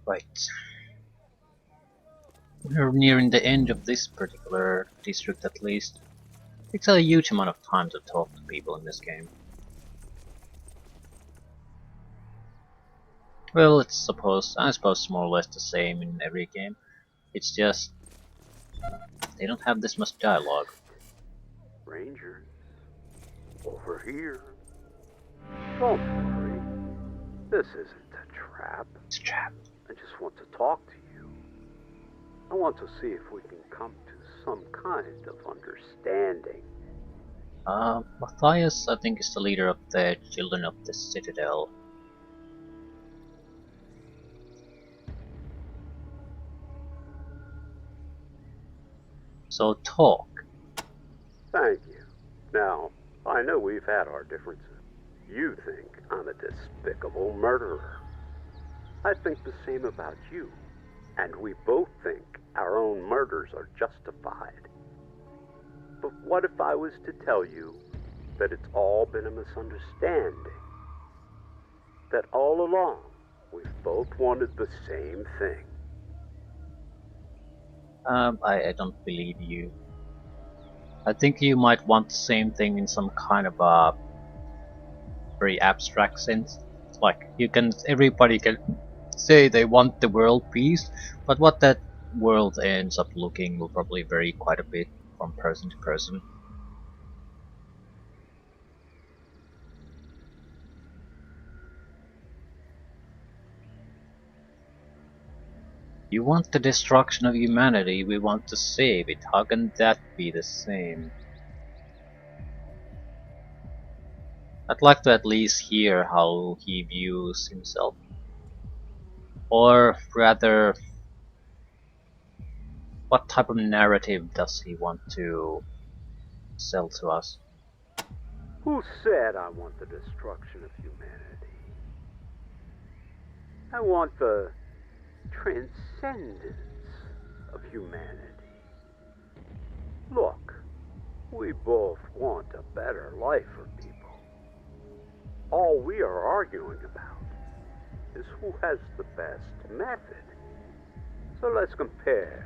Right. We're nearing the end of this particular district at least. Takes a huge amount of time to talk to people in this game. Well, I suppose it's more or less the same in every game. It's just they don't have this much dialogue. Rangers, over here. Don't worry. This isn't a trap. It's a trap. I just want to talk to you. I want to see if we can come to some kind of understanding. Matthias, I think, is the leader of the Children of the Citadel. So talk. Thank you. Now, I know we've had our differences. You think I'm a despicable murderer. I think the same about you. And we both think our own murders are justified. But what if I was to tell you that it's all been a misunderstanding? That all along, we've both wanted the same thing. I don't believe you. I think you might want the same thing in some kind of a very abstract sense. Like everybody can say they want the world peace, but what that world ends up looking will probably vary quite a bit from person to person. You want the destruction of humanity, we want to save it. How can that be the same? I'd like to at least hear how he views himself. Or rather, what type of narrative does he want to sell to us? Who said I want the destruction of humanity? I want the transcendence of humanity. Look, we both want a better life for people. All we are arguing about is who has the best method. So let's compare.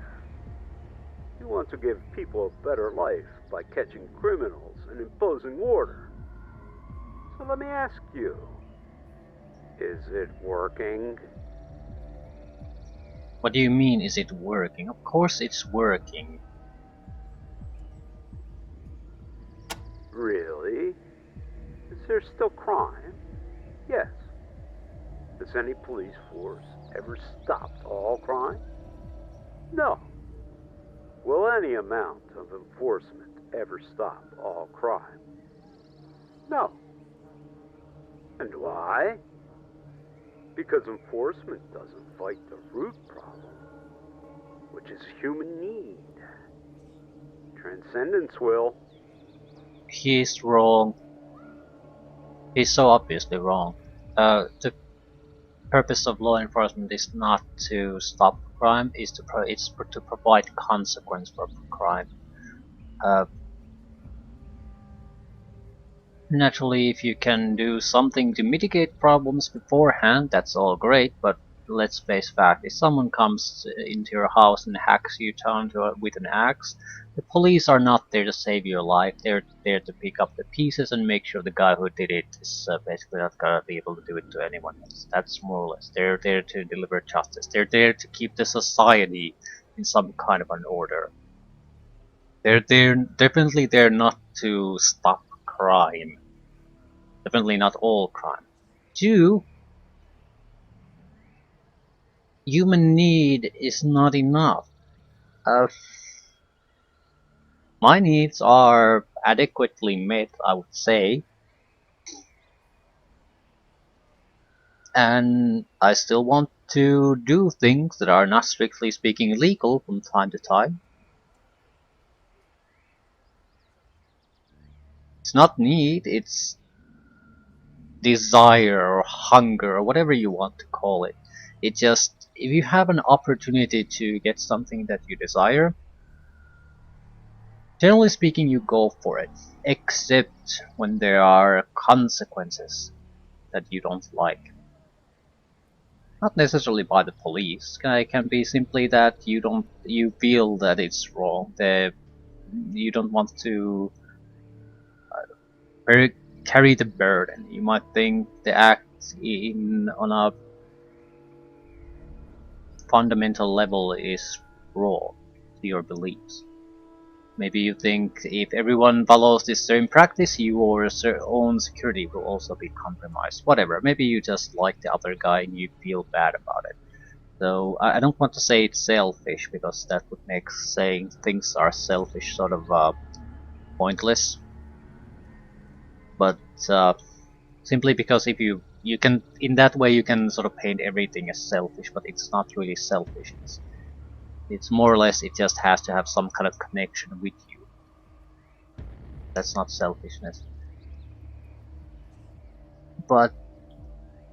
You want to give people a better life by catching criminals and imposing order. So let me ask you, is it working? What do you mean, is it working? Of course it's working. Really? Is there still crime? Yes. Has any police force ever stopped all crime? No. Will any amount of enforcement ever stop all crime? No. And why? Because enforcement doesn't fight the root problem, which is human need. Transcendence will. He's wrong. He's so obviously wrong. The purpose of law enforcement is not to stop crime, it's to provide consequence for crime. Uh, Naturally, if you can do something to mitigate problems beforehand, that's all great, but let's face fact, if someone comes into your house and hacks you down with an axe, the police are not there to save your life, they're there to pick up the pieces and make sure the guy who did it is basically not gonna be able to do it to anyone else. That's more or less. They're there to deliver justice. They're there to keep the society in some kind of an order. They're definitely there not to stop crime. Definitely not all crime. Two, human need is not enough. Uh, my needs are adequately met, I would say, and I still want to do things that are not strictly speaking illegal from time to time. It's not need, it's desire or hunger or whatever you want to call it. It just, if you have an opportunity to get something that you desire, generally speaking you go for it, except when there are consequences that you don't like. Not necessarily by the police. It can be simply that you feel that it's wrong. That you don't want to very carry the burden. You might think the act in on a fundamental level is wrong to your beliefs. Maybe you think if everyone follows this same practice, your own security will also be compromised. Whatever. Maybe you just like the other guy and you feel bad about it. So I don't want to say it's selfish because that would make saying things are selfish sort of pointless. But simply because if you can in that way you can sort of paint everything as selfish, but it's not really selfishness. It's more or less it just has to have some kind of connection with you. That's not selfishness. But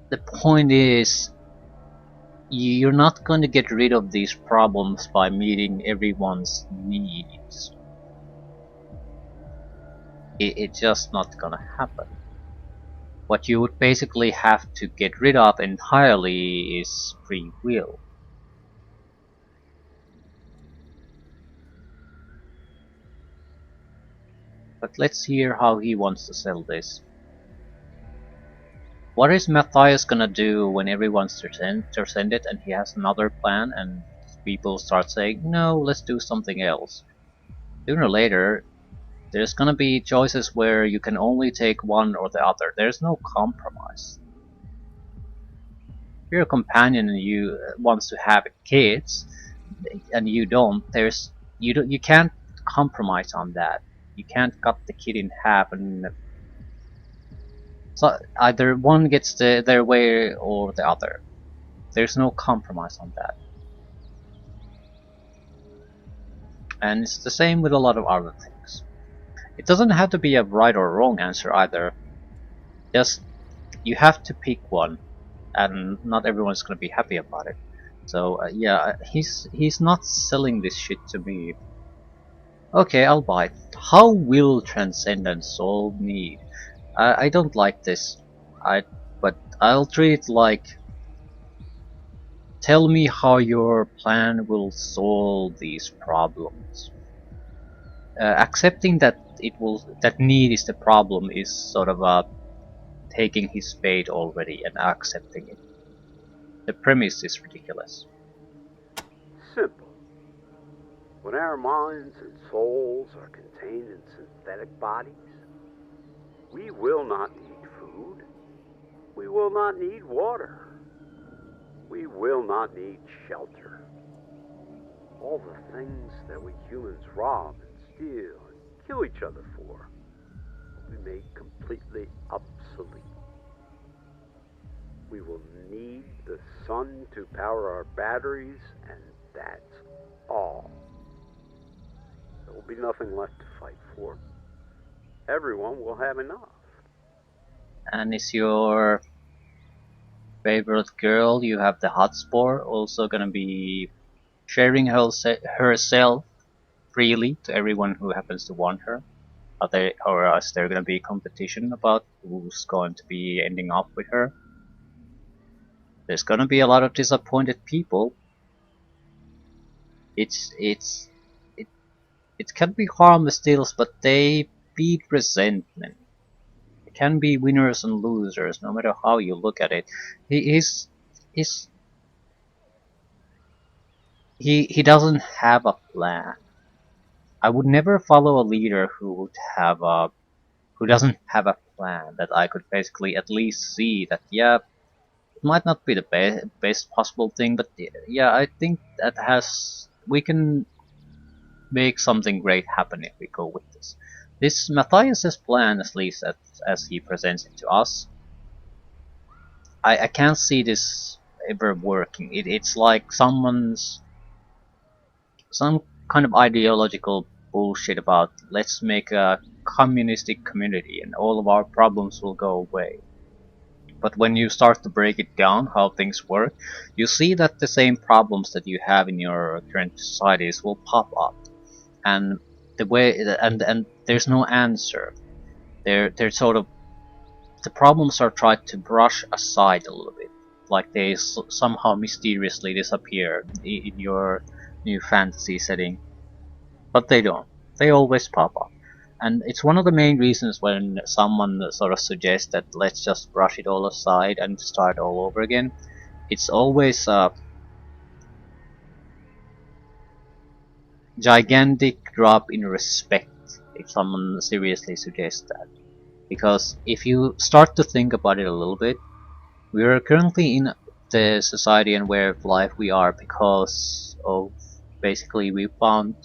the point is, you're not going to get rid of these problems by meeting everyone's needs. It's just not gonna happen. What you would basically have to get rid of entirely is free will. But let's hear how he wants to sell this. What is Matthias gonna do when everyone's transcended and he has another plan and people start saying, no, let's do something else? Sooner or later, there's gonna be choices where you can only take one or the other. There's no compromise. If you're a companion and you wants to have kids and you don't, you can't compromise on that. You can't cut the kid in half and so either one gets their way or the other. There's no compromise on that. And it's the same with a lot of other things. It doesn't have to be a right or wrong answer either. Just you have to pick one, and not everyone's gonna be happy about it. So yeah, he's not selling this shit to me. Okay, I'll buy it. How will transcendence solve need? I don't like this. But I'll treat it like, tell me how your plan will solve these problems. Accepting that need is the problem is sort of taking his fate already and accepting it. The premise is ridiculous. Simple. When our minds and souls are contained in synthetic bodies, we will not need food. We will not need water. We will not need shelter. All the things that we humans rob and steal and kill each other for will be made completely obsolete. We will need the sun to power our batteries, and that's all. There will be nothing left to fight for. Everyone will have enough. And is your favorite girl you have the hotspot also gonna be sharing herself freely to everyone who happens to want her? Or is there gonna be competition about who's going to be ending up with her? There's gonna be a lot of disappointed people. It's it it can be harmless deals, but they feed resentment. It can be winners and losers, no matter how you look at it. He's he doesn't have a plan. I would never follow a leader who doesn't have a plan that I could basically at least see that yeah, it might not be the best possible thing, but yeah, I think that has we can make something great happen if we go with this. This Matthias's plan, at least as he presents it to us, I can't see this ever working. It's like some kind of ideological bullshit about let's make a communistic community and all of our problems will go away. But when you start to break it down how things work, you see that the same problems that you have in your current societies will pop up, and and there's no answer. They're sort of the problems are tried to brush aside a little bit. like they somehow mysteriously disappear in your new fantasy setting, but they don't. They always pop up. And it's one of the main reasons when someone sort of suggests that let's just brush it all aside and start all over again. It's always a gigantic drop in respect if someone seriously suggests that. Because if you start to think about it a little bit, we are currently in the society and way of life we are because of basically we found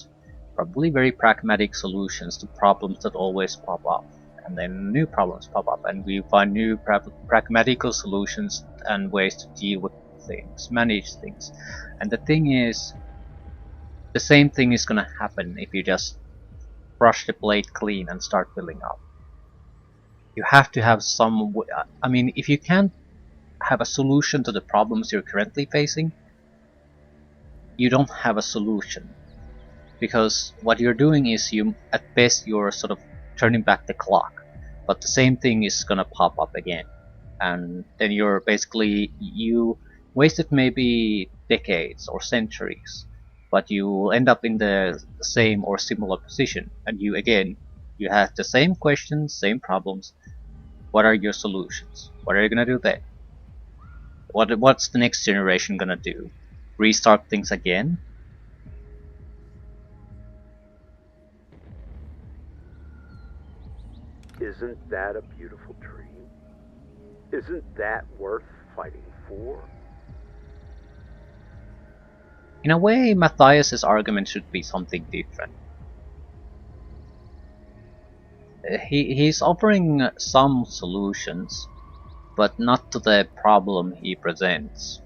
probably very pragmatic solutions to problems that always pop up. And then new problems pop up, and we find new pragmatical solutions and ways to deal with things, manage things. And the thing is, the same thing is gonna happen if you just brush the plate clean and start filling up. You have to have some. I mean, if you can't have a solution to the problems you're currently facing, you don't have a solution. Because what you're doing is you, at best, you're sort of turning back the clock. But the same thing is gonna pop up again. And then you're basically, you wasted maybe decades or centuries, but you end up in the same or similar position. And you, again, you have the same questions, same problems. What are your solutions? What are you gonna do then? What's the next generation gonna do? Restart things again? Isn't that a beautiful dream? Isn't that worth fighting for? In a way, Matthias's argument should be something different. He's offering some solutions, but not to the problem he presents.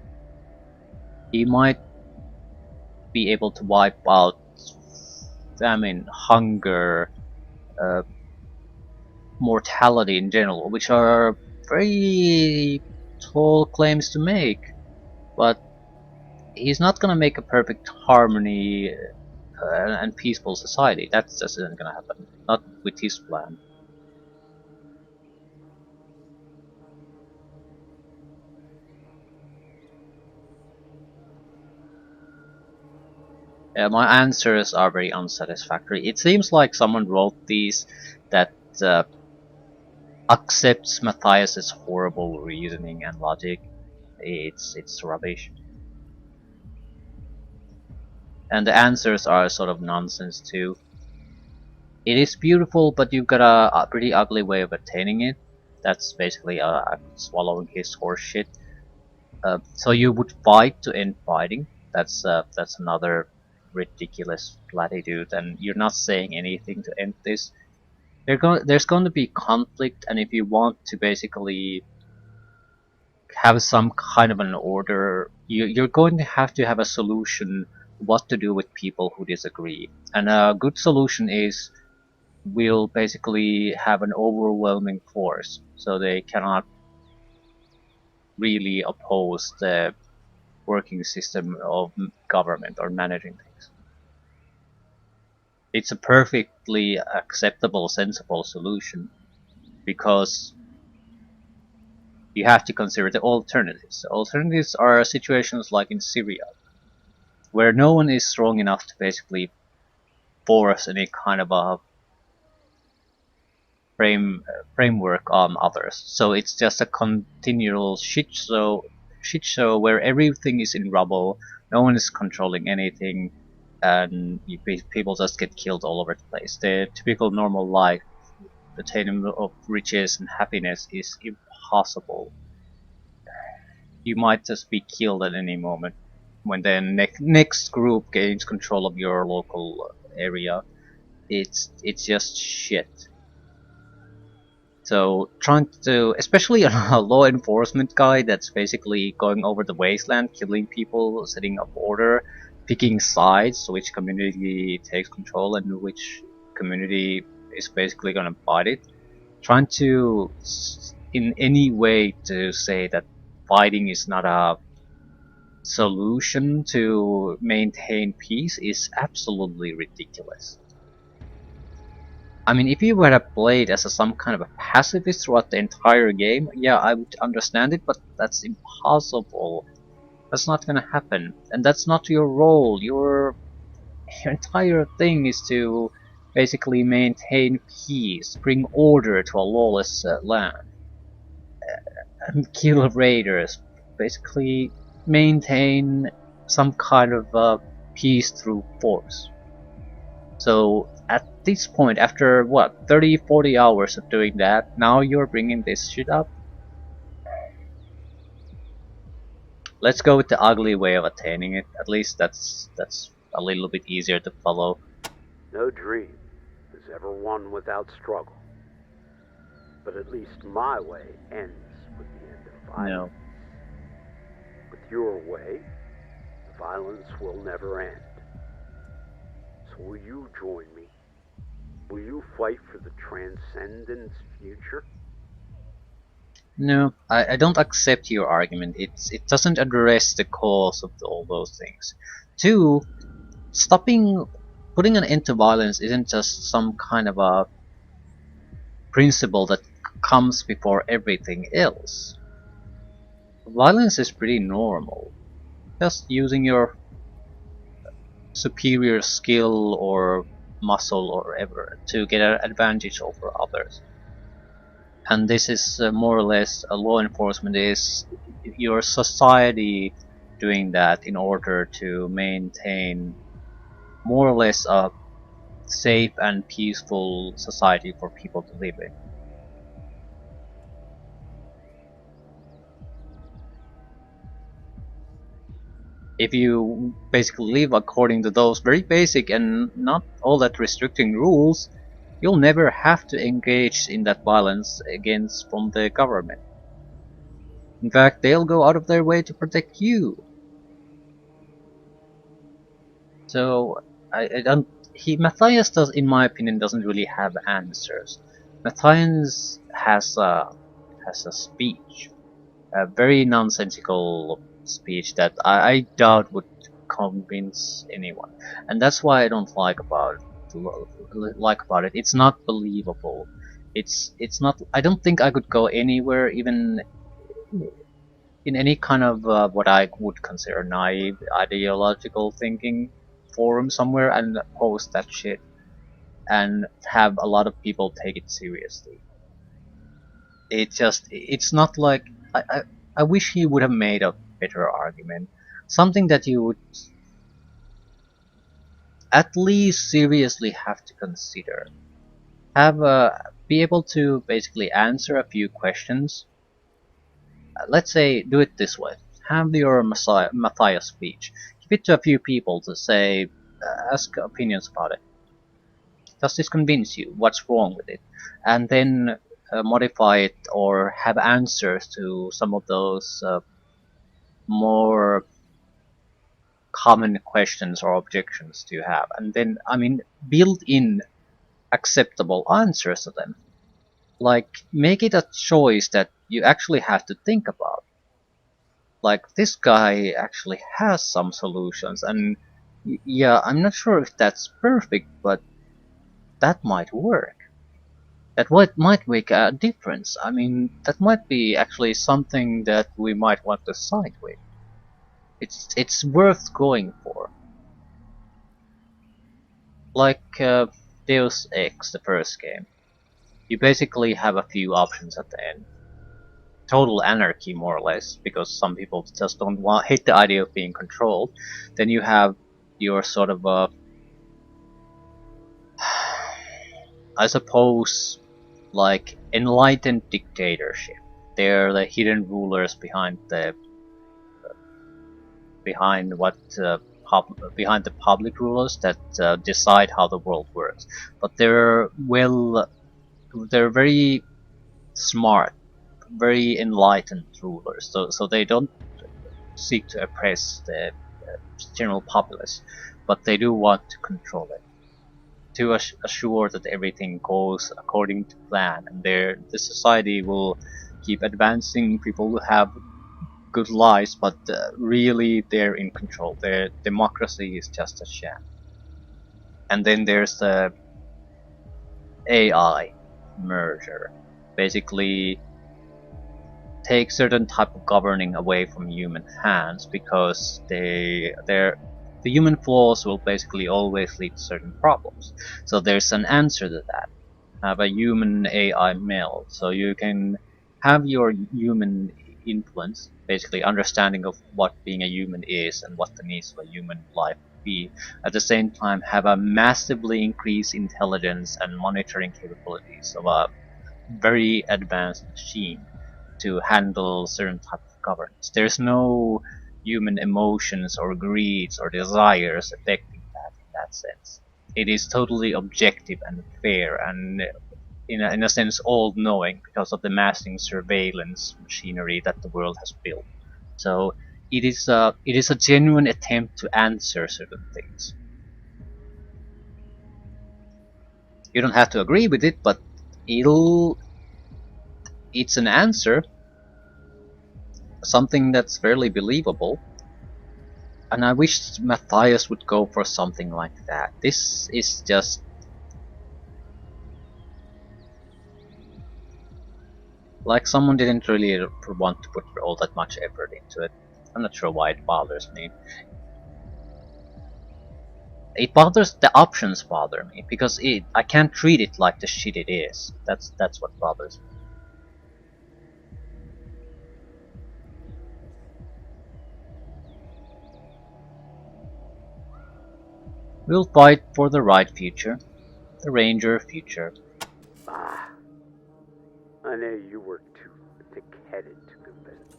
He might be able to wipe out famine, hunger, uh, mortality in general, which are very tall claims to make, but he's not gonna make a perfect harmony and peaceful society. That just isn't gonna happen. Not with his plan. My answers are very unsatisfactory. It seems like someone wrote these that uh, accepts Matthias's horrible reasoning and logic. It's rubbish, and the answers are sort of nonsense too. It is beautiful, but you've got a pretty ugly way of attaining it. That's basically swallowing his horse shit. So you would fight to end fighting. That's another ridiculous platitude, and you're not saying anything to end this. There's going to be conflict, and if you want to basically have some kind of an order, you're going to have a solution what to do with people who disagree. And a good solution is will basically have an overwhelming force, so they cannot really oppose the working system of government or managing things. It's a perfectly acceptable, sensible solution because you have to consider the alternatives. The alternatives are situations like in Syria, where no one is strong enough to basically force any kind of a framework on others. So it's just a continual shit show where everything is in rubble, no one is controlling anything, and people just get killed all over the place. The typical normal life, attainment of riches and happiness is impossible. You might just be killed at any moment when the next group gains control of your local area. It's just shit. So trying to, especially a law enforcement guy that's basically going over the wasteland, killing people, setting up order, picking sides, so which community takes control and which community is basically gonna fight it. Trying to, in any way, to say that fighting is not a solution to maintain peace is absolutely ridiculous. I mean, if you were to played as some kind of a pacifist throughout the entire game, yeah, I would understand it, but that's impossible. That's not gonna happen, and that's not your role. Your entire thing is to basically maintain peace, bring order to a lawless land, and kill raiders. Basically, maintain some kind of peace through force. So at this point, after what, 30, 40 hours of doing that, now you're bringing this shit up? Let's go with the ugly way of attaining it. At least that's a little bit easier to follow. No dream is ever won without struggle. But at least my way ends with the end of violence. No. With your way, the violence will never end. So will you join me? Will you fight for the Transcendence future? No, I don't accept your argument. It doesn't address the cause of all those things. Two, putting an end to violence isn't just some kind of a principle that comes before everything else. Violence is pretty normal. Just using your superior skill or muscle or whatever to get an advantage over others. And this is more or less law enforcement is your society doing that in order to maintain more or less a safe and peaceful society for people to live in. If you basically live according to those very basic and not all that restricting rules, you'll never have to engage in that violence against from the government. In fact, they'll go out of their way to protect you. So I don't. Matthias does, in my opinion, doesn't really have answers. Matthias has a speech, a very nonsensical speech that I doubt would convince anyone, and that's why I don't like about it. It's not believable. It's not. I don't think I could go anywhere, even in any kind of what I would consider naive ideological thinking forum somewhere and post that shit and have a lot of people take it seriously. It's not like I wish he would have made a better argument, something that you would at least seriously have to consider. Have be able to basically answer a few questions. Let's say do it this way. Have your Matthias speech. Give it to a few people to say, ask opinions about it. Does this convince you? What's wrong with it? And then modify it or have answers to some of those more common questions or objections you have. And then, I mean, build in acceptable answers to them. Like, make it a choice that you actually have to think about. Like, this guy actually has some solutions, and yeah, I'm not sure if that's perfect, but that might work. That might make a difference. I mean, that might be actually something that we might want to side with. It's worth going for. Like Deus Ex, the first game. You basically have a few options at the end. Total anarchy, more or less, because some people just don't hate the idea of being controlled. Then you have your sort of I suppose, like enlightened dictatorship. They're the hidden rulers behind what behind the public rulers that decide how the world works. But they're very smart, very enlightened rulers. So they don't seek to oppress the general populace, but they do want to control it to assure that everything goes according to plan, and the society will keep advancing. People will have good lives, but really they're in control. Their democracy is just a sham. And then there's the AI merger. Basically, take certain type of governing away from human hands because the human flaws will basically always lead to certain problems. So there's an answer to that. Have a human AI meld, so you can have your human influence, basically understanding of what being a human is and what the needs of a human life would be. At the same time, have a massively increased intelligence and monitoring capabilities of a very advanced machine to handle certain type of governance. There's no human emotions or greeds or desires affecting that in that sense. It is totally objective and fair and in a sense all-knowing because of the massing surveillance machinery that the world has built. So it is a genuine attempt to answer certain things. You don't have to agree with it, but it'll it's an answer, something that's fairly believable. And I wish Matthias would go for something like that. This is just like someone didn't really want to put all that much effort into it. I'm not sure why it bothers me. It bothers the options bother me because I can't treat it like the shit it is. That's what bothers me. We'll fight for the right future, the Ranger future. Ah, I know you were too thick-headed to convince.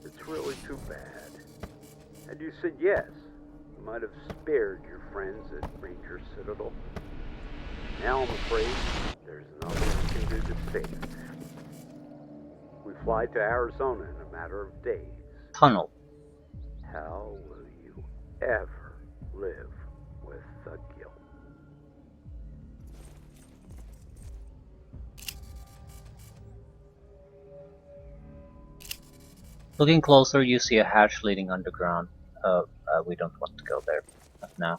It's really too bad. Had you said yes, you might have spared your friends at Ranger Citadel. Now I'm afraid there's nothing we can do to save it. We fly to Arizona in a matter of days. Tunnel. How will you ever live with the guilt? Looking closer, you see a hatch leading underground. We don't want to go there. Not now.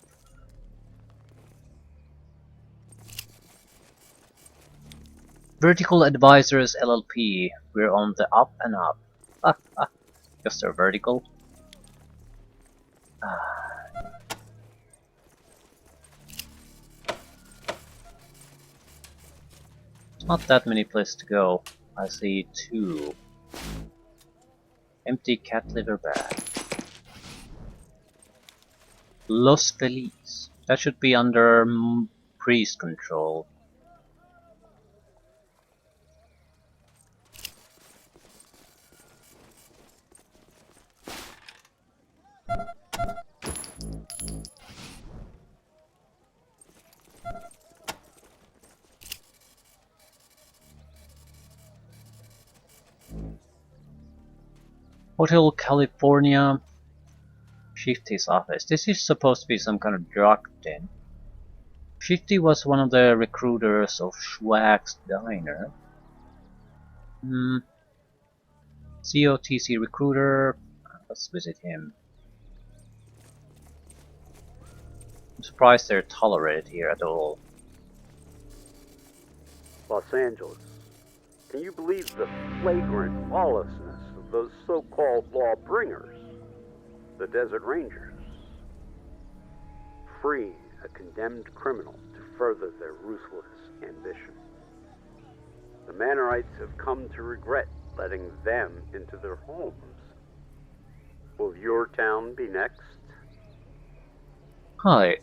Vertical Advisors LLP. We're on the up and up. Ah, ah. Because they're vertical. Not that many places to go. I see two. Empty cat litter bag. Los Feliz. That should be under priest control. Hotel California. Shifty's office. This is supposed to be some kind of drug den. Shifty was one of the recruiters of Schwag's Diner. COTC recruiter. Let's visit him. I'm surprised they're tolerated here at all. Los Angeles. Can you believe the flagrant lawlessness of those so-called lawbringers? The Desert Rangers. Freeing a condemned criminal to further their ruthless ambition. The Mannerites have come to regret letting them into their homes. Will your town be next? Hi.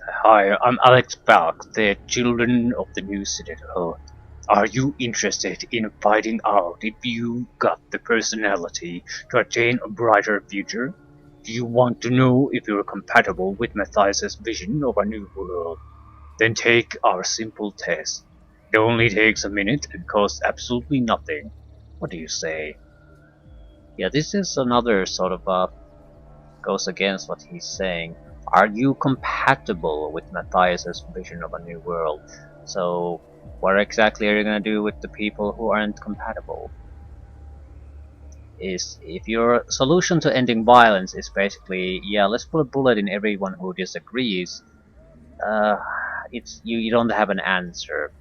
Hi, I'm Alex Balk, the children of the new citadel. Are you interested in finding out if you got the personality to attain a brighter future? Do you want to know if you're compatible with Matthias' vision of a new world? Then take our simple test. It only takes a minute and costs absolutely nothing. What do you say? Yeah, this is another sort of goes against what he's saying. Are you compatible with Matthias' vision of a new world? So, what exactly are you gonna do with the people who aren't compatible? Is if your solution to ending violence is basically, yeah, let's put a bullet in everyone who disagrees, uh, it's you don't have an answer.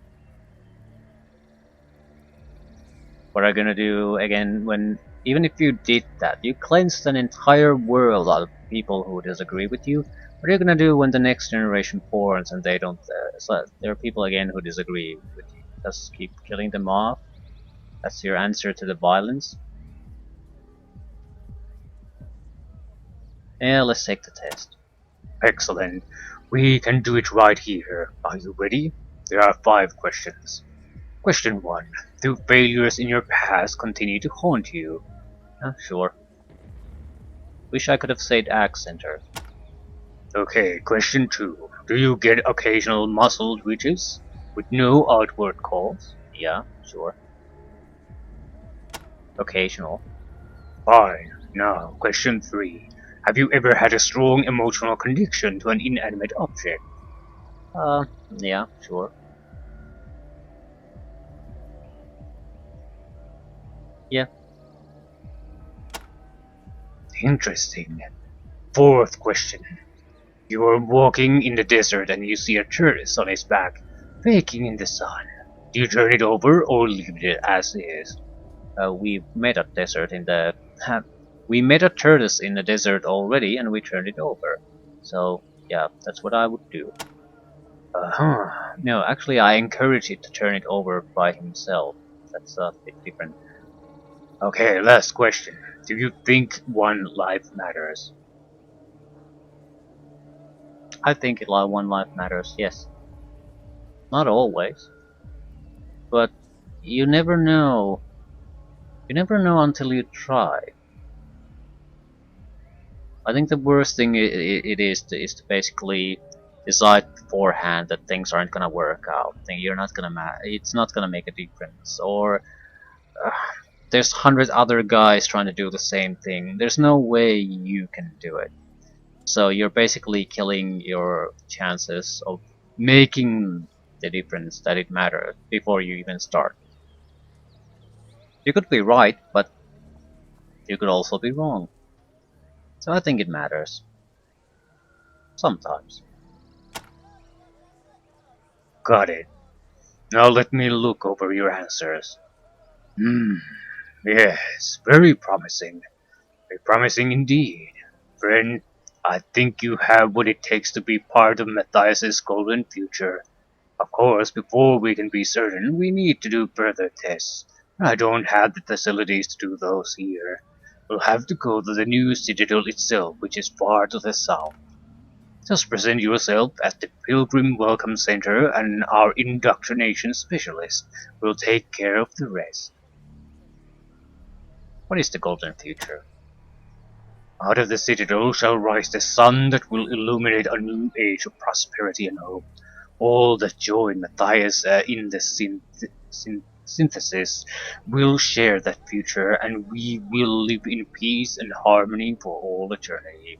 What are you gonna do again when even if you did that, you cleansed an entire world out of people who disagree with you. What are you gonna do when the next generation forms and they don't? So there are people again who disagree with you. Just keep killing them off. That's your answer to the violence. Yeah, let's take the test. Excellent. We can do it right here. Are you ready? There are 5 questions. Question 1. Do failures in your past continue to haunt you? Sure. Wish I could have said Accenter. Okay, question 2. Do you get occasional muscle twitches with no outward cause? Yeah, sure. Occasional. Fine. Now, question 3. Have you ever had a strong emotional connection to an inanimate object? Yeah, sure. Yeah. Interesting. 4th question. You are walking in the desert and you see a tortoise on its back, baking in the sun. Do you turn it over or leave it as is? We met a desert in the we met a tortoise in the desert already, and we turned it over. So yeah, that's what I would do. Uh-huh. No, actually, I encourage it to turn it over by himself. That's a bit different. Okay, last question. Do you think one life matters? I think one life matters. Yes, not always, but you never know. You never know until you try. I think the worst thing it is to basically decide beforehand that things aren't gonna work out. Think you're not gonna it's not gonna make a difference, or uh, there's 100 other guys trying to do the same thing. There's no way you can do it. So you're basically killing your chances of making the difference that it matters before you even start. You could be right, but you could also be wrong. So I think it matters sometimes. Got it. Now let me look over your answers. Hmm, yes, very promising. Very promising indeed. Friend, I think you have what it takes to be part of Matthias's golden future. Of course, before we can be certain, we need to do further tests. I don't have the facilities to do those here. We'll have to go to the new citadel itself, which is far to the south. Just present yourself at the Pilgrim Welcome Center and our indoctrination specialist will take care of the rest. What is the golden future? Out of the citadel shall rise the sun that will illuminate a new age of prosperity and hope. All that join Matthias in the synthesis will share that future, and we will live in peace and harmony for all eternity.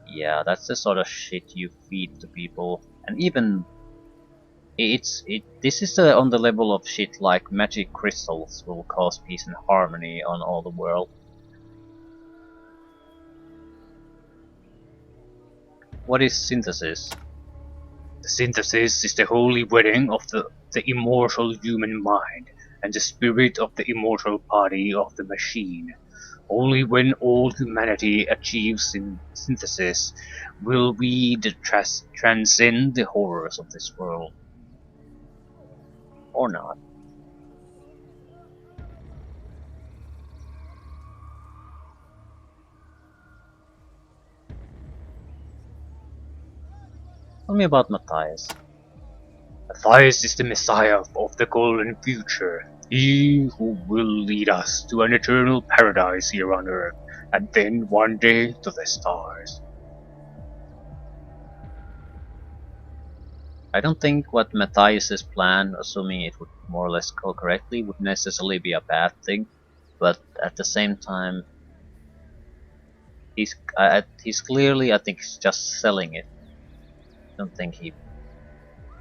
Yeah, that's the sort of shit you feed to people, and even this is on the level of shit like magic crystals will cause peace and harmony on all the world. What is synthesis? The synthesis is the holy wedding of the immortal human mind and the spirit of the immortal body of the machine. Only when all humanity achieves synthesis will we transcend the horrors of this world. Or not. Tell me about Matthias. Matthias is the Messiah of the golden future, he who will lead us to an eternal paradise here on earth, and then one day to the stars. I don't think what Matthias's plan, assuming it would more or less go correctly, would necessarily be a bad thing, but at the same time, he's clearly, I think, he's just selling it. I don't think he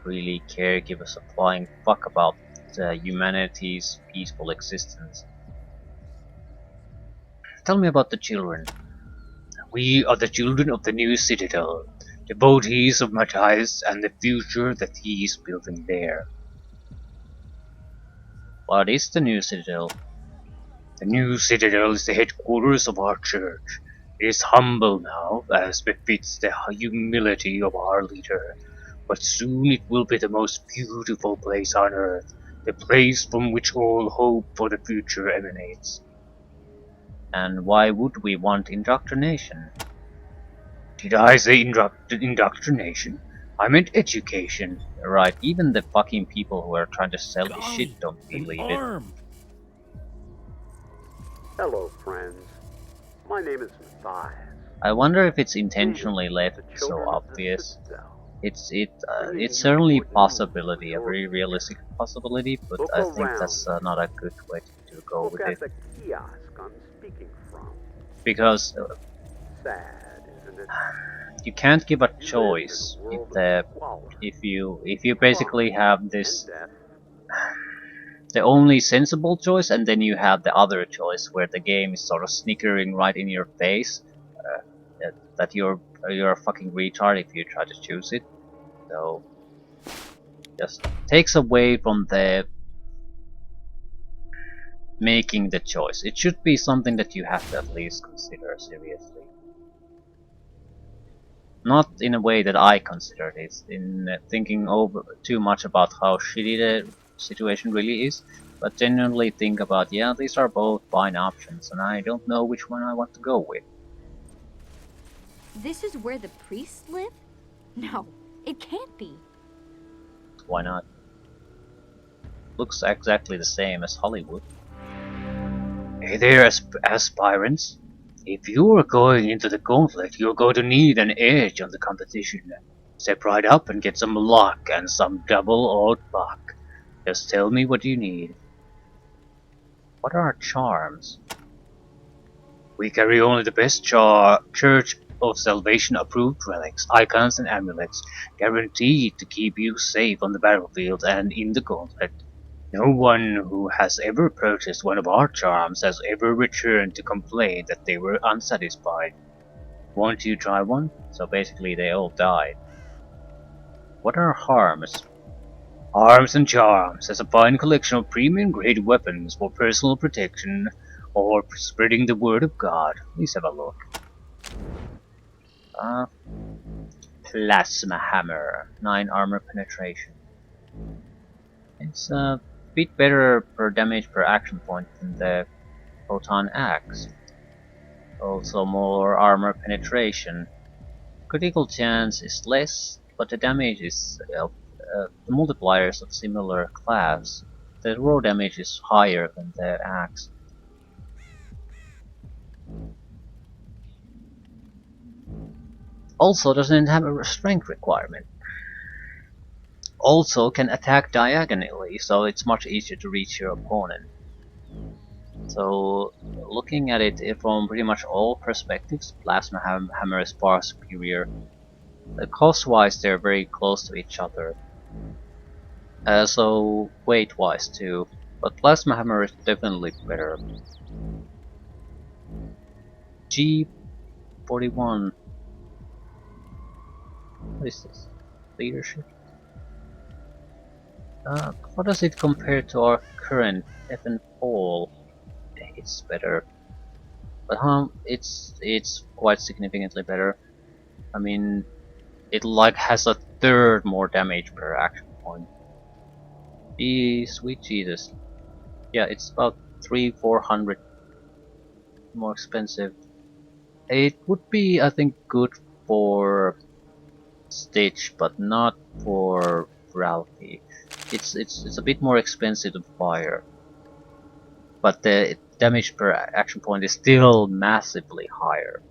really gives a flying fuck about humanity's peaceful existence. Tell me about the children. We are the children of the new citadel. devotees of Matthias and the future that he is building there. What is the new citadel? The new citadel is the headquarters of our church. It is humble now, as befits the humility of our leader, but soon it will be the most beautiful place on earth, the place from which all hope for the future emanates. And why would we want indoctrination? Did I say indoctrination? I meant education. Right, even the fucking people who are trying to sell this shit Guy don't and believe it. armed. Hello, friends. My name is Matthias. I wonder if it's Greetings intentionally to left the so children of the obvious. Citadel, bringing It's you certainly a good news for possibility, a your very future. realistic possibility, but Look I think around that's you. not a good way to go Look with at it. the kiosk I'm speaking from. Because Sad, isn't it? you can't give a You live in choice a world of equality, if you basically crime, have and this death. the only sensible choice, and then you have the other choice where the game is sort of snickering right in your face that you're a fucking retard if you try to choose it. So just takes away from the making the choice. It should be something that you have to at least consider seriously. Not in a way that I consider this, in thinking over too much about how shitty the situation really is, but genuinely think about, yeah, these are both fine options, and I don't know which one I want to go with. This is where the priests live? No, it can't be. Why not? Looks exactly the same as Hollywood. Hey there, aspirants. If you're going into the gauntlet, you're going to need an edge on the competition. Step right up and get some luck and some double odd luck. Just tell me what you need. What are charms? We carry only the best Church of Salvation approved relics, icons, and amulets, guaranteed to keep you safe on the battlefield and in the gauntlet. No one who has ever purchased one of our charms has ever returned to complain that they were unsatisfied. Want you try one? So basically they all died. What are harms? Arms and Charms has a fine collection of premium grade weapons for personal protection or spreading the word of God. Please have a look. Uh, Plasma Hammer, 9 armor penetration. It's a bit better per damage per action point than the Photon Axe. Also more armor penetration. Critical chance is less, but the damage is the multipliers of similar class. The raw damage is higher than the axe. Also doesn't have a strength requirement. Also can attack diagonally, so it's much easier to reach your opponent. So looking at it from pretty much all perspectives, Plasma Hammer is far superior. Cost-wise, they're very close to each other. So weight-wise too, but Plasma Hammer is definitely better. G41. What is this? Leadership? How does it compare to our current FN Fall? It's better, but it's quite significantly better. I mean, it like has a third more damage per action point. Sweet Jesus. Yeah, it's about 300-400 more expensive. It would be, I think, good for Stitch, but not for Ralphie. It's a bit more expensive to fire, but the damage per action point is still massively higher.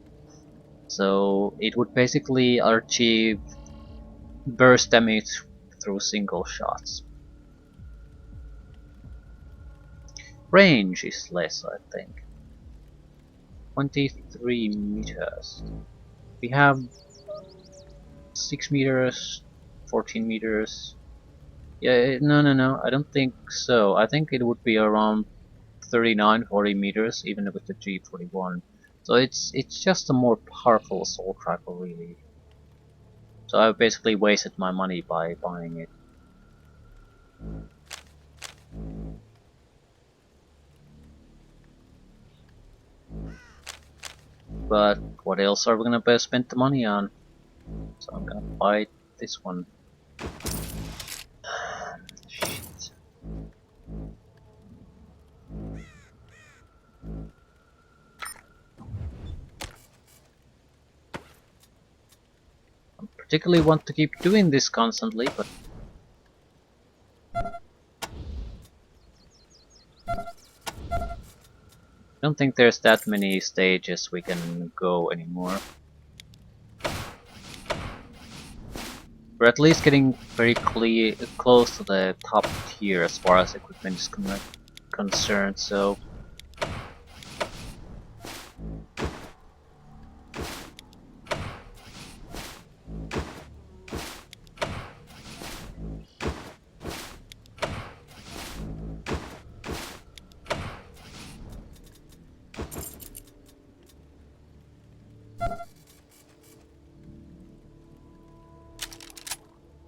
So it would basically achieve burst damage through single shots. Range is less, I think. 23 meters. We have 6 meters, 14 meters. Yeah, no, I don't think so. I think it would be around 39-40 meters, even with the G41. So it's just a more powerful assault rifle, really. So I basically wasted my money by buying it. But what else are we gonna spend the money on? So I'm gonna buy this one. Shit. I particularly want to keep doing this constantly, but I don't think there's that many stages we can go anymore. We're at least getting very close to the top tier as far as equipment is concerned, so...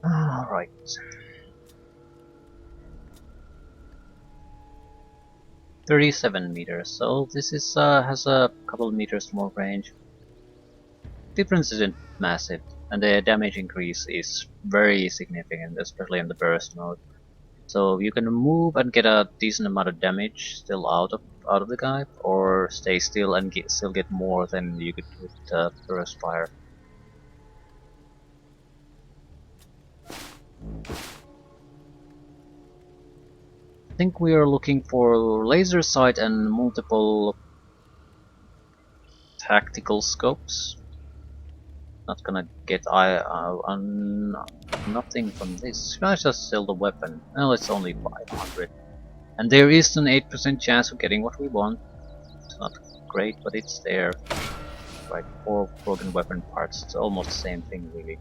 Alright. 37 meters, so this is has a couple of meters more range. Difference isn't massive, and the damage increase is very significant, especially in the burst mode. So you can move and get a decent amount of damage still out of the guy, or stay still and still get more than you could with burst fire. I think we are looking for laser sight and multiple tactical scopes. Not gonna get nothing from this. Should I just sell the weapon? Well, it's only 500. And there is an 8% chance of getting what we want. It's not great, but it's there. Right, 4 broken weapon parts. It's almost the same thing, really.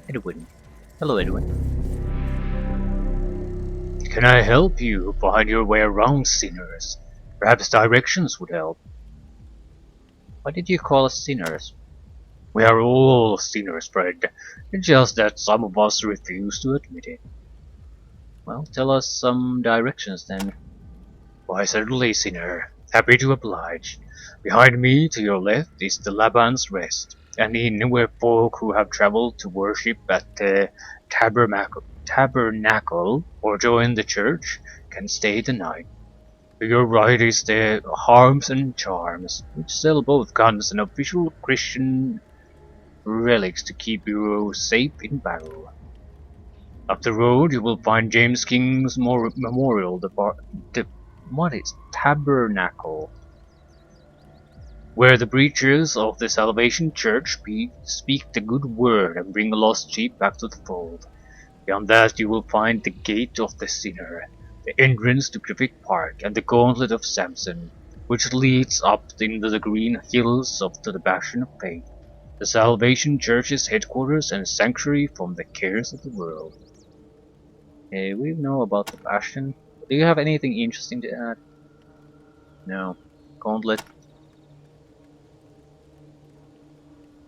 Edwin. Hello, Edwin. Can I help you find your way around, sinners? Perhaps directions would help. Why did you call us sinners? We are all sinners, friend. It's just that some of us refuse to admit it. Well, tell us some directions then. Why, certainly, sinner. Happy to oblige. Behind me, to your left, is the Laban's Rest, an inn where folk who have traveled to worship at the tabernacle or join the church can stay the night. To your right is the Harms and Charms, which sell both guns and official Christian relics to keep you safe in battle. Up the road you will find James King's Memorial, what is Tabernacle, where the preachers of the Salvation Church speak the good word and bring lost sheep back to the fold. Beyond that you will find the Gate of the Sinner, the entrance to Griffith Park, and the Gauntlet of Samson, which leads up into the green hills to the Bastion of Faith, the Salvation Church's headquarters and sanctuary from the cares of the world. Okay, we know about the Bastion. Do you have anything interesting to add? No. Gauntlet.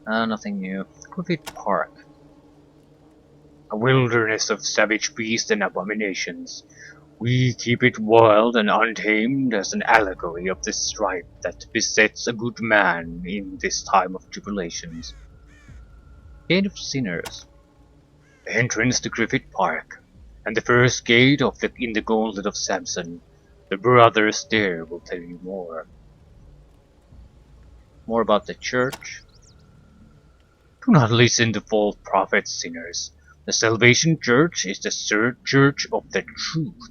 Nothing new. Griffith Park. A wilderness of savage beasts and abominations. We keep it wild and untamed as an allegory of the strife that besets a good man in this time of tribulations. Gate of Sinners. The entrance to Griffith Park, and the first gate in the Gauntlet of Samson. The brothers there will tell you more. More about the church. Do not listen to false prophets, sinners. The Salvation Church is the church of the truth.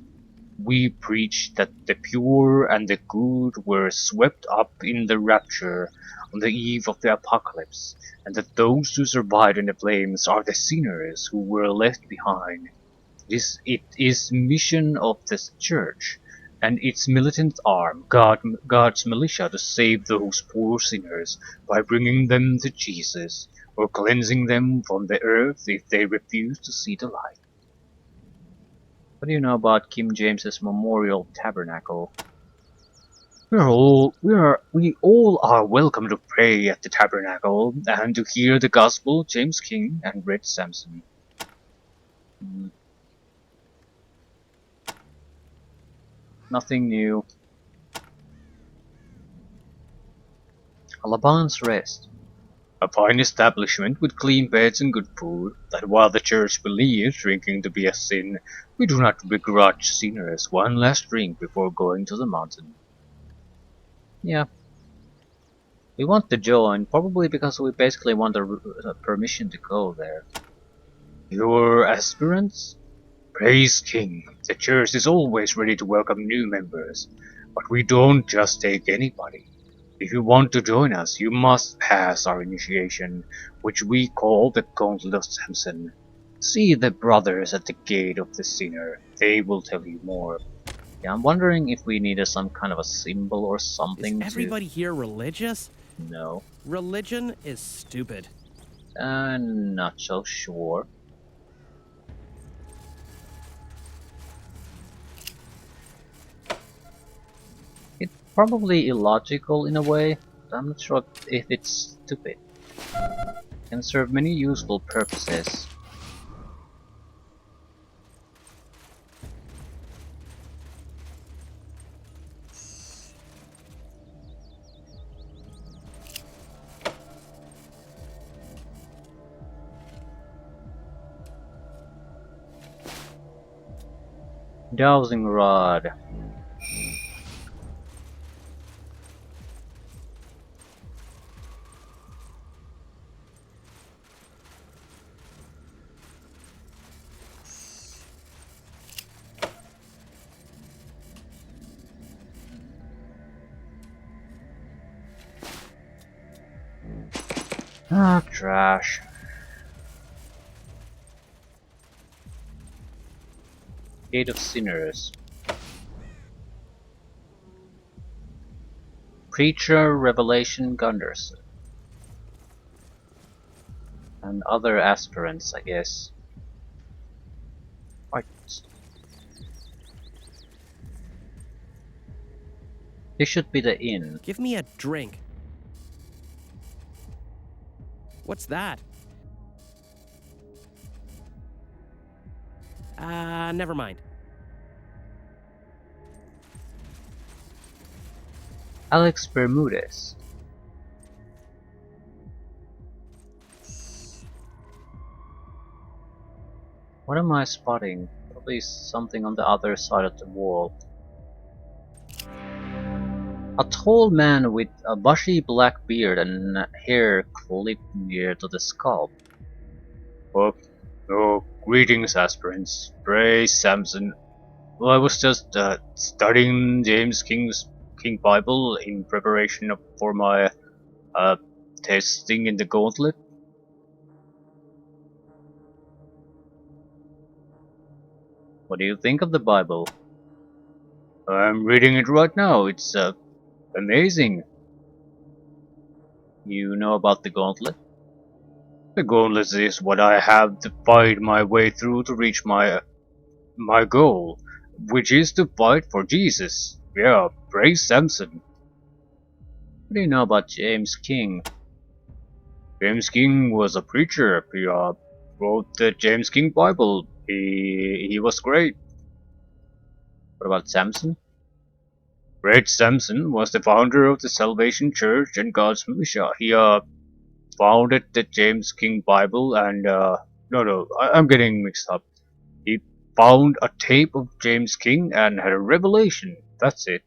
We preach that the pure and the good were swept up in the rapture on the eve of the apocalypse, and that those who survived in the flames are the sinners who were left behind. It is mission of this church and its militant arm, God's militia, to save those poor sinners by bringing them to Jesus. or cleansing them from the earth if they refuse to see the light. What do you know about King James's Memorial Tabernacle? We all are welcome to pray at the tabernacle and to hear the gospel, James King and Red Samson. Hmm, nothing new. Alaban's Rest. A fine establishment with clean beds and good food, that while the church believes drinking to be a sin, we do not begrudge sinners one last drink before going to the mountain. Yeah, we want to join, probably because we basically want permission to go there. Your aspirants? Praise King, the church is always ready to welcome new members, but we don't just take anybody. If you want to join us, you must pass our initiation, which we call the Gauntlet of Samson. See the brothers at the gate of the sinner. They will tell you more. Yeah, I'm wondering if we needed some kind of a symbol or Is something to everybody here religious? know. Religion is stupid. Not so sure. It's probably illogical in a way, but I'm not sure if it's stupid. It can serve many useful purposes. Dowsing rod. Ah, trash. Gate of Sinners. Preacher Revelation Gunderson. And other aspirants, I guess. Right. This should be the inn. Give me a drink. What's that? Never mind. Alex Bermudez. What am I spotting? Probably something on the other side of the wall. A tall man with a bushy black beard and hair clipped near to the scalp. Greetings, aspirants. Praise Samson. Well, I was just studying James King Bible in preparation for my uh, testing in the Gauntlet. What do you think of the Bible? I'm reading it right now. It's amazing. You know about the Gauntlet? The Gauntlet is what I have to fight my way through to reach my goal, which is to fight for Jesus. Yeah, praise Samson. What do you know about James King? James King was a preacher. He wrote the James King Bible. He was great. What about Samson? Red Samson was the founder of the Salvation Church and God's Militia. He founded the James King Bible and I'm getting mixed up. He found a tape of James King and had a revelation. That's it.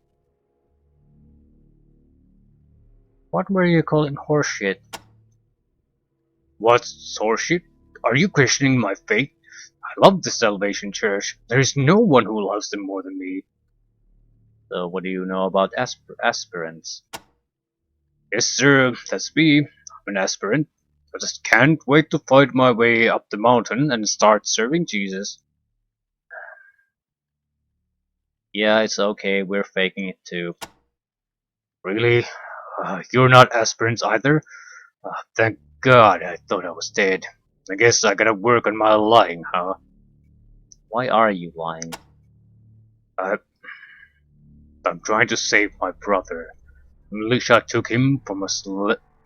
What were you calling horseshit? What's horseshit? Are you questioning my faith? I love the Salvation Church. There is no one who loves them more than me. So what do you know about aspirants? Yes, sir, that's me. I'm an aspirant. I just can't wait to fight my way up the mountain and start serving Jesus. Yeah, it's okay, we're faking it too. Really? You're not aspirants either? Thank God, I thought I was dead. I guess I gotta work on my lying, huh? Why are you lying? I, I'm trying to save my brother. Militia took him from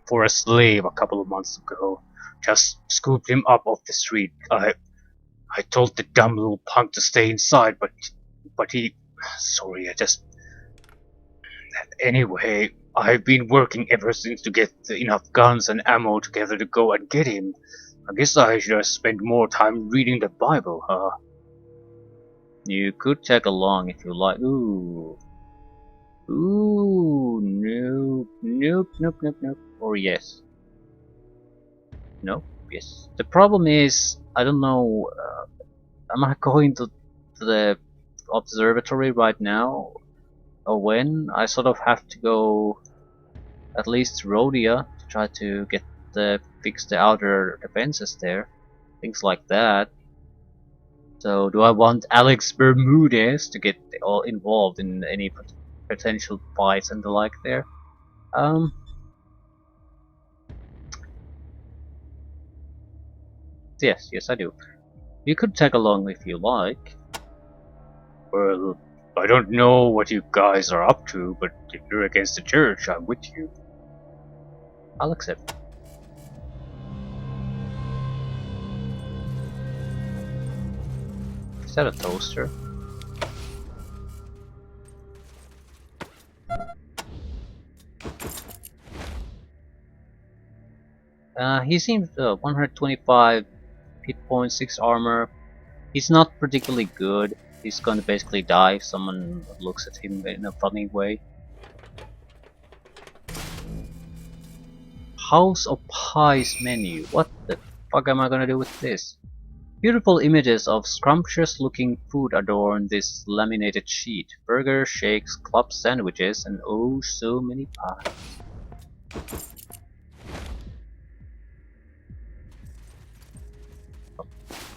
for a slave a couple of months ago. Just scooped him up off the street. I told the dumb little punk to stay inside, but he... Sorry, I just... Anyway, I've been working ever since to get enough guns and ammo together to go and get him. I guess I should have spent more time reading the Bible, huh? You could tag along if you like. Ooh. Ooh, nope, nope, nope, nope, nope. Or yes. Nope, yes. The problem is, I don't know, am I going to the observatory right now? Or when? I sort of have to go at least to Rhodia to try to get fix the outer defenses there. Things like that. So do I want Alex Bermudez to get all involved in any potential fights and the like there? Um, yes, I do. You could tag along if you like. Well, I don't know what you guys are up to, but if you're against the church, I'm with you. I'll accept. Is that a toaster? He seems 125 hit points, 6 armor. He's not particularly good. He's gonna basically die if someone looks at him in a funny way. House of Pies menu. What the fuck am I gonna do with this? Beautiful images of scrumptious looking food adorn this laminated sheet. Burgers, shakes, club sandwiches, and oh so many pies.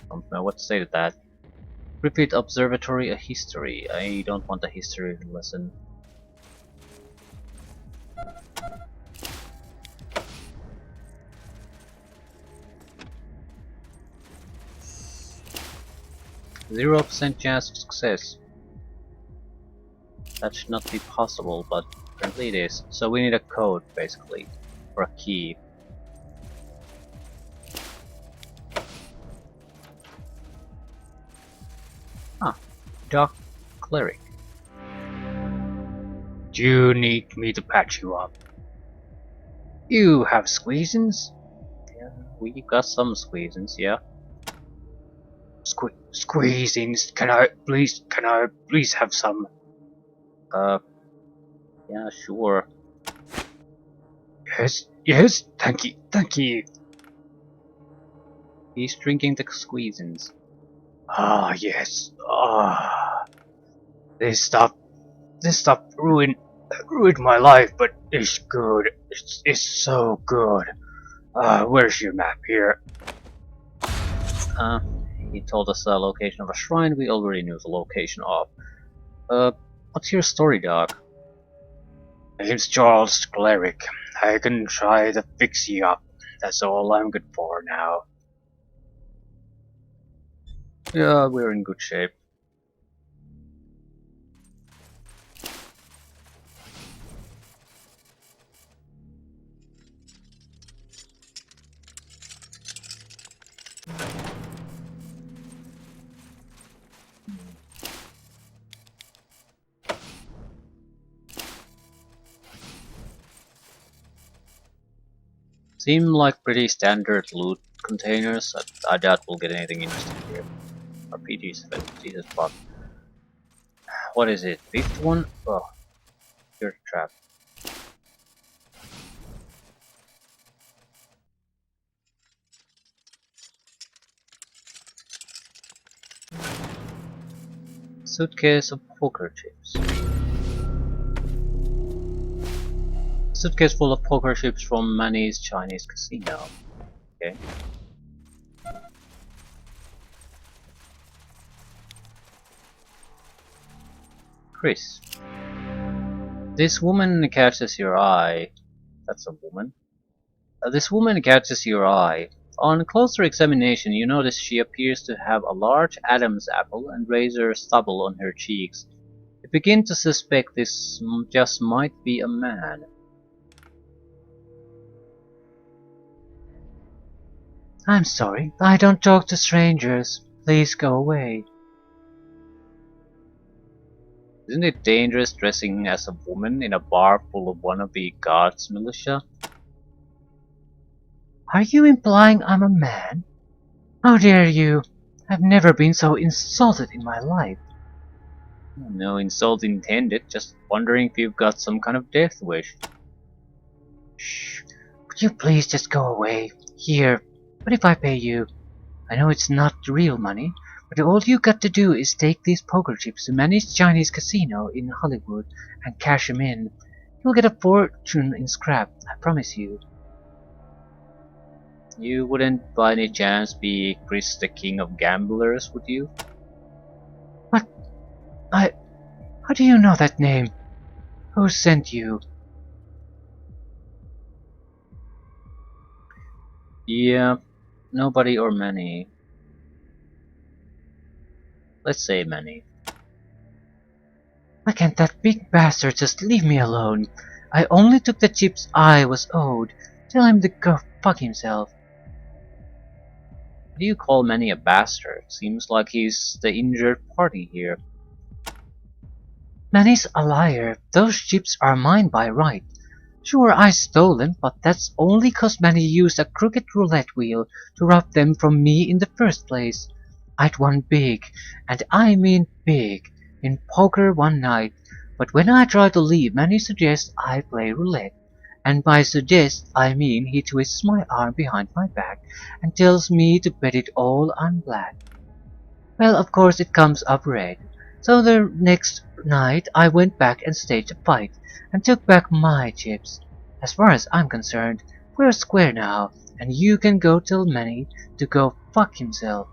Don't know what to say to that. Repeat observatory a history. I don't want a history lesson. %0 chance of success. That should not be possible, but apparently it is. So we need a code, basically, or a key. Ah, Doc Cleric. Do you need me to patch you up? You have squeezins? Yeah, we got some squeezins, yeah. Squeezins, can I please have some? Yeah, sure. Yes, thank you. He's drinking the squeezins. Ah, yes. Ah, this stuff ruined my life, but it's good. It's so good. Where's your map here? Uh, he told us the location of a shrine we already knew the location of. What's your story, Doc? My name's Charles Cleric. I can try to fix you up. That's all I'm good for now. Yeah, we're in good shape. Seem like pretty standard loot containers. I doubt we'll get anything interesting here. RPGs, Jesus fuck. What is it? Fifth one? Oh, you're trapped. Suitcase of poker chips. Suitcase full of poker chips from Manny's Chinese casino. Okay. Chris. This woman catches your eye. That's a woman. This woman catches your eye. On closer examination, you notice she appears to have a large Adam's apple and razor stubble on her cheeks. You begin to suspect this just might be a man. I'm sorry, I don't talk to strangers. Please go away. Isn't it dangerous dressing as a woman in a bar full of wannabe gods militia? Are you implying I'm a man? How dare you? I've never been so insulted in my life. No insult intended, just wondering if you've got some kind of death wish. Shh. Would you please just go away? Here. What if I pay you? I know it's not real money, but all you got to do is take these poker chips to Manny's Chinese casino in Hollywood and cash 'em in. You'll get a fortune in scrap, I promise you. You wouldn't by any chance be Chris the King of Gamblers, would you? What? How do you know that name? Who sent you? Yeah, nobody or many. Let's say many. Why can't that big bastard just leave me alone? I only took the chips I was owed. Tell him to go fuck himself. Why do you call Manny a bastard? Seems like he's the injured party here. Manny's a liar. Those chips are mine by right. Sure, I stole them, but that's only 'cause Manny used a crooked roulette wheel to rob them from me in the first place. I'd won big, and I mean big, in poker one night, but when I tried to leave, Manny suggests I play roulette. And by suggest, I mean he twists my arm behind my back and tells me to bet it all on black. Well, of course it comes up red. So the next night I went back and staged a fight, and took back my chips. As far as I'm concerned, we're square now, and you can go tell Manny to go fuck himself.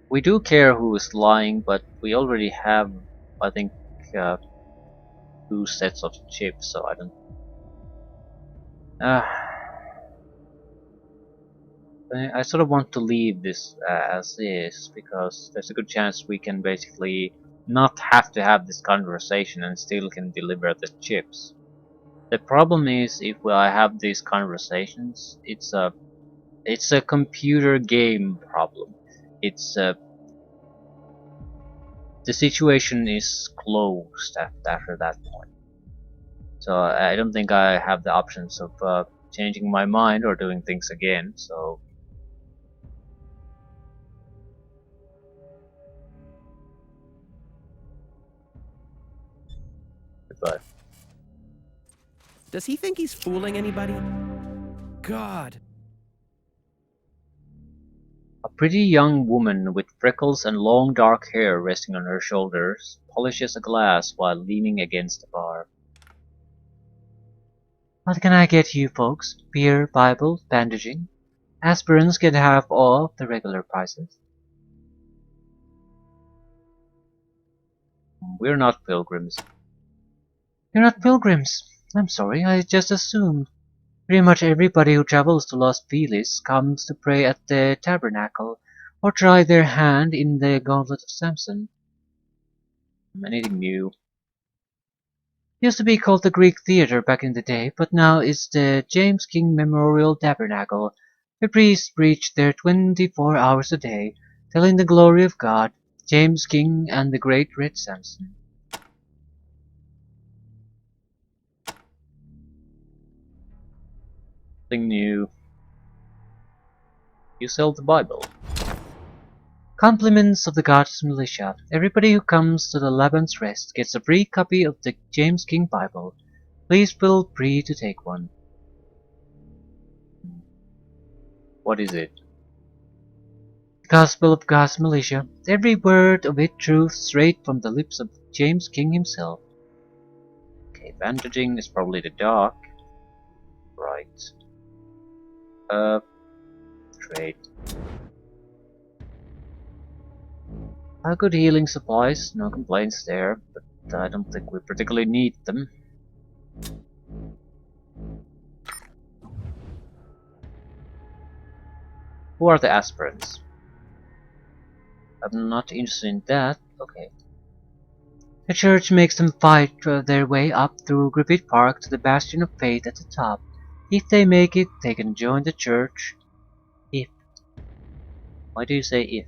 We do care who is lying, but we already have, I think, uh, 2 sets of chips, so I don't. I sort of want to leave this as is, because there's a good chance we can basically not have to have this conversation and still can deliver the chips. The problem is if I have these conversations, it's a computer game problem. It's the situation is closed after that point. So I don't think I have the options of changing my mind or doing things again. So goodbye. Does he think he's fooling anybody? God. A pretty young woman with freckles and long dark hair resting on her shoulders polishes a glass while leaning against the bar. What can I get you folks? Beer, Bible, bandaging? Aspirins can have all the regular prices. We're not pilgrims. You're not pilgrims. I'm sorry, I just assumed. Pretty much everybody who travels to Los Feliz comes to pray at the tabernacle, or try their hand in the gauntlet of Samson. Anything new? Used to be called the Greek Theatre back in the day, but now it's the James King Memorial Tabernacle. The priests preach there 24 hours a day, telling the glory of God, James King, and the great Red Samson. Nothing new. You sell the Bible. Compliments of the Gods Militia. Everybody who comes to the Laban's Rest gets a free copy of the James King Bible. Please feel free to take one. What is it? The Gospel of God's Militia. Every word of it truth straight from the lips of James King himself. Okay, bandaging is probably the doc. Right. trade. Good healing supplies, no complaints there, but I don't think we particularly need them. Who are the aspirants? I'm not interested in that. Okay. The church makes them fight their way up through Griffith Park to the Bastion of Faith at the top. If they make it, they can join the church. If. Why do you say if?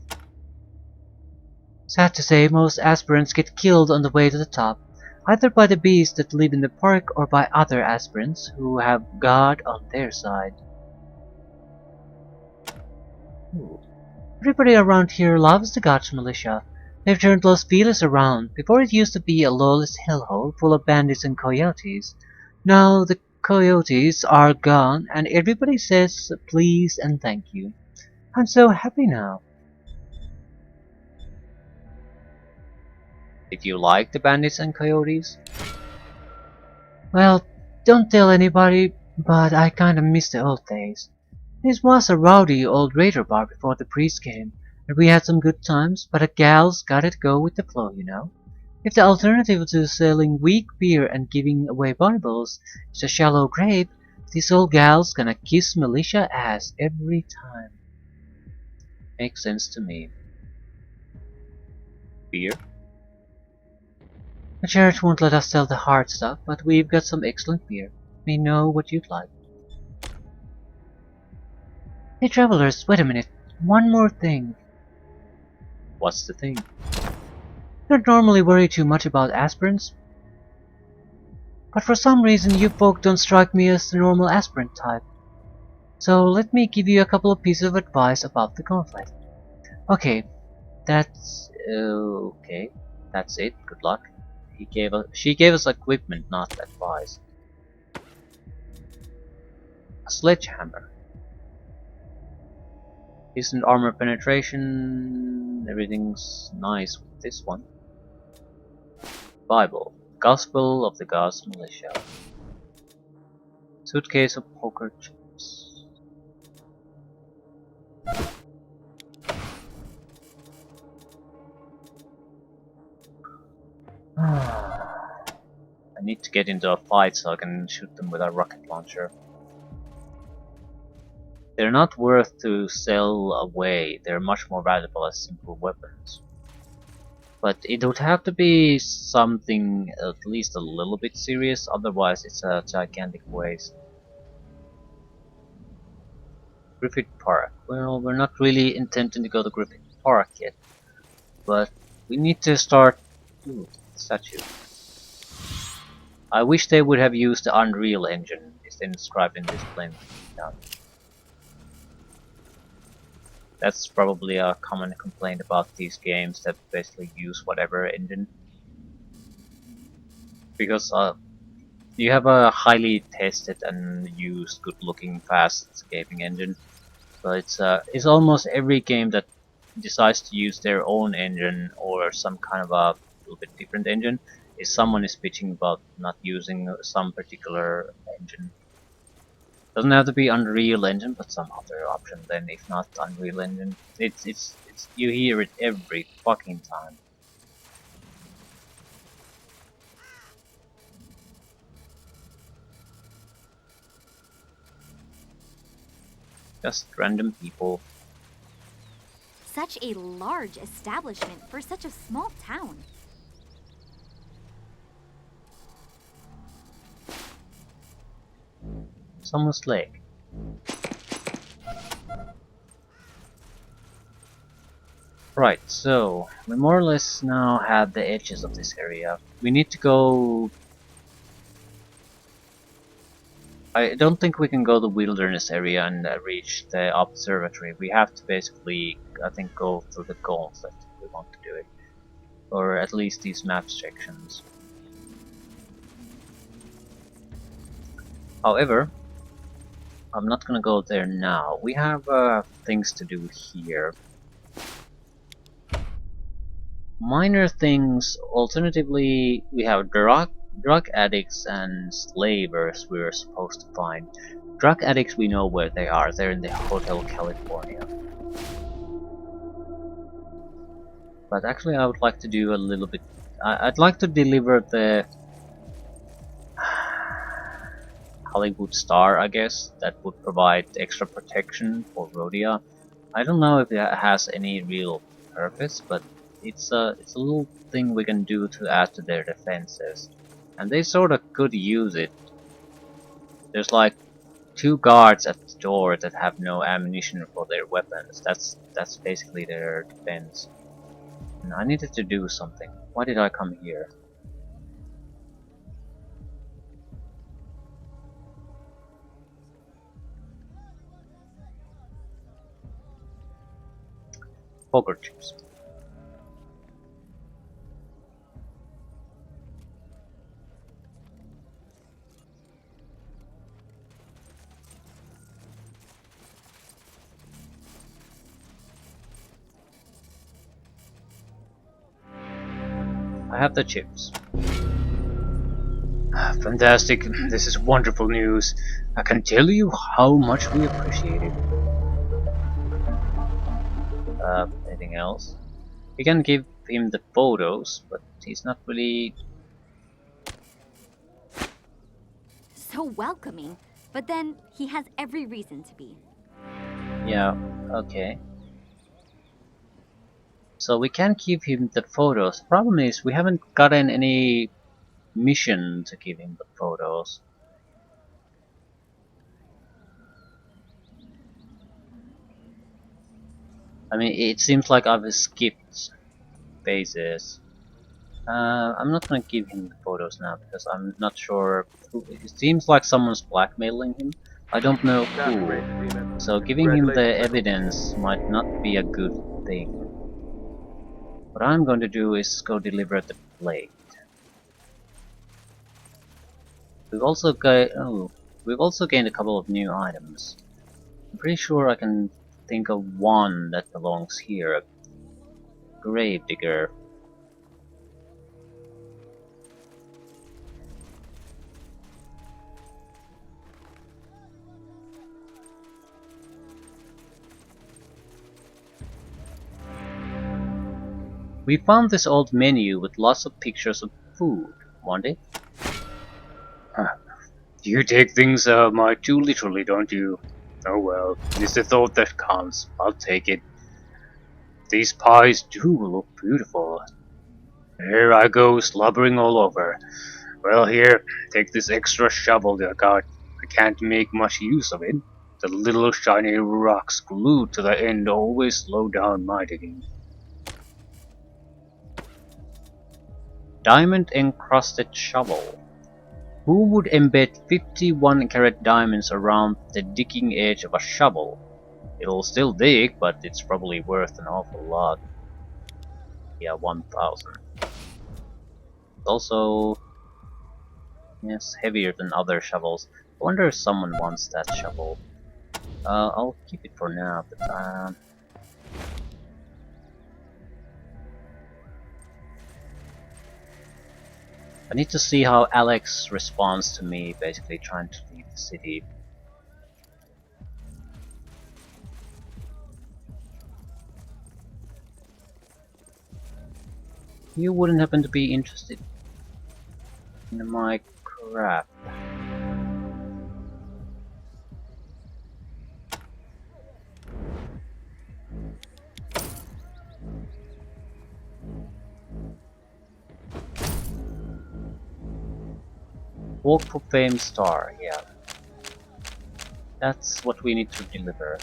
Sad to say, most aspirants get killed on the way to the top, either by the beasts that live in the park or by other aspirants who have God on their side. Ooh. Everybody around here loves the God's militia. They've turned Los Feliz around. Before it used to be a lawless hellhole full of bandits and coyotes. Now the coyotes are gone and everybody says please and thank you. I'm so happy now. Did you like the bandits and coyotes? Well, don't tell anybody, but I kinda miss the old days. This was a rowdy old raider bar before the priest came, and we had some good times, but a gal's gotta go with the flow, you know. If the alternative to selling weak beer and giving away Bibles is a shallow grave, this old gal's gonna kiss militia ass every time. Makes sense to me. Beer? The church won't let us sell the hard stuff, but we've got some excellent beer. We know what you'd like. Hey travelers, wait a minute. One more thing. What's the thing? Don't normally worry too much about aspirants, but for some reason you folk don't strike me as the normal aspirant type. So let me give you a couple of pieces of advice about the gauntlet. Okay, that's okay. That's it. Good luck. She gave us equipment, not advice. A sledgehammer. Decent armor penetration. Everything's nice with this one. Bible. Gospel of the God's Militia. Suitcase of poker chips. I need to get into a fight so I can shoot them with a rocket launcher. They're not worth to sell away, they're much more valuable as simple weapons. But it would have to be something at least a little bit serious, otherwise it's a gigantic waste. Griffith Park. Well, we're not really intending to go to Griffith Park yet, but we need to start... Ooh, statue. I wish they would have used the Unreal Engine instead of describing this plain down. That's probably a common complaint about these games, that basically use whatever engine. Because you have a highly tested and used, good-looking, fast-escaping engine, but it's almost every game that decides to use their own engine or some kind of a little bit different engine, is someone is bitching about not using some particular engine. Doesn't have to be Unreal Engine, but some other option then, if not Unreal Engine. It's you hear it every fucking time. Just random people. Such a large establishment for such a small town. Someone's leg. Right, so we more or less now have the edges of this area. We need to go... I don't think we can go the wilderness area and reach the observatory. We have to basically, I think, go through the gauntlet if we want to do it. Or at least these map sections. However, I'm not gonna go there now. We have things to do here. Minor things. Alternatively, we have drug addicts and slavers we're supposed to find. drug addicts, we know where they are. They're in the Hotel California. But actually I would like to do a little bit... I'd like to deliver the Hollywood star, I guess. That would provide extra protection for Rhodia. I don't know if it has any real purpose, but it's a little thing we can do to add to their defenses. And they sort of could use it. There's like 2 guards at the door that have no ammunition for their weapons. That's basically their defense. And I needed to do something. Why did I come here? Poker chips. I have the chips. Fantastic, this is wonderful news. I can tell you how much we appreciate it. Anything else? We can give him the photos, but he's not really... So welcoming, but then he has every reason to be. Yeah, okay. So we can give him the photos. Problem is, we haven't gotten any mission to give him the photos. I mean, it seems like I've skipped phases. I'm not gonna give him the photos now because I'm not sure who. It seems like someone's blackmailing him. I don't know who. So giving him the evidence might not be a good thing. What I'm going to do is go deliver the plate. We've also gained a couple of new items. I'm pretty sure I can think of one that belongs here. A gravedigger. We found this old menu with lots of pictures of food. Want it? You take things much too literally, don't you? Oh well, it's the thought that counts. I'll take it. These pies do look beautiful. Here I go, slobbering all over. Well, here, take this extra shovel I got. I can't make much use of it. The little shiny rocks glued to the end always slow down my digging. Diamond encrusted shovel. Who would embed 51-carat diamonds around the digging edge of a shovel? It'll still dig, but it's probably worth an awful lot. Yeah, 1,000. Also, yes, heavier than other shovels. I wonder if someone wants that shovel. I'll keep it for now, but I need to see how Alex responds to me basically trying to leave the city. You wouldn't happen to be interested in my crap. Walk for Fame star, yeah. That's what we need to deliver.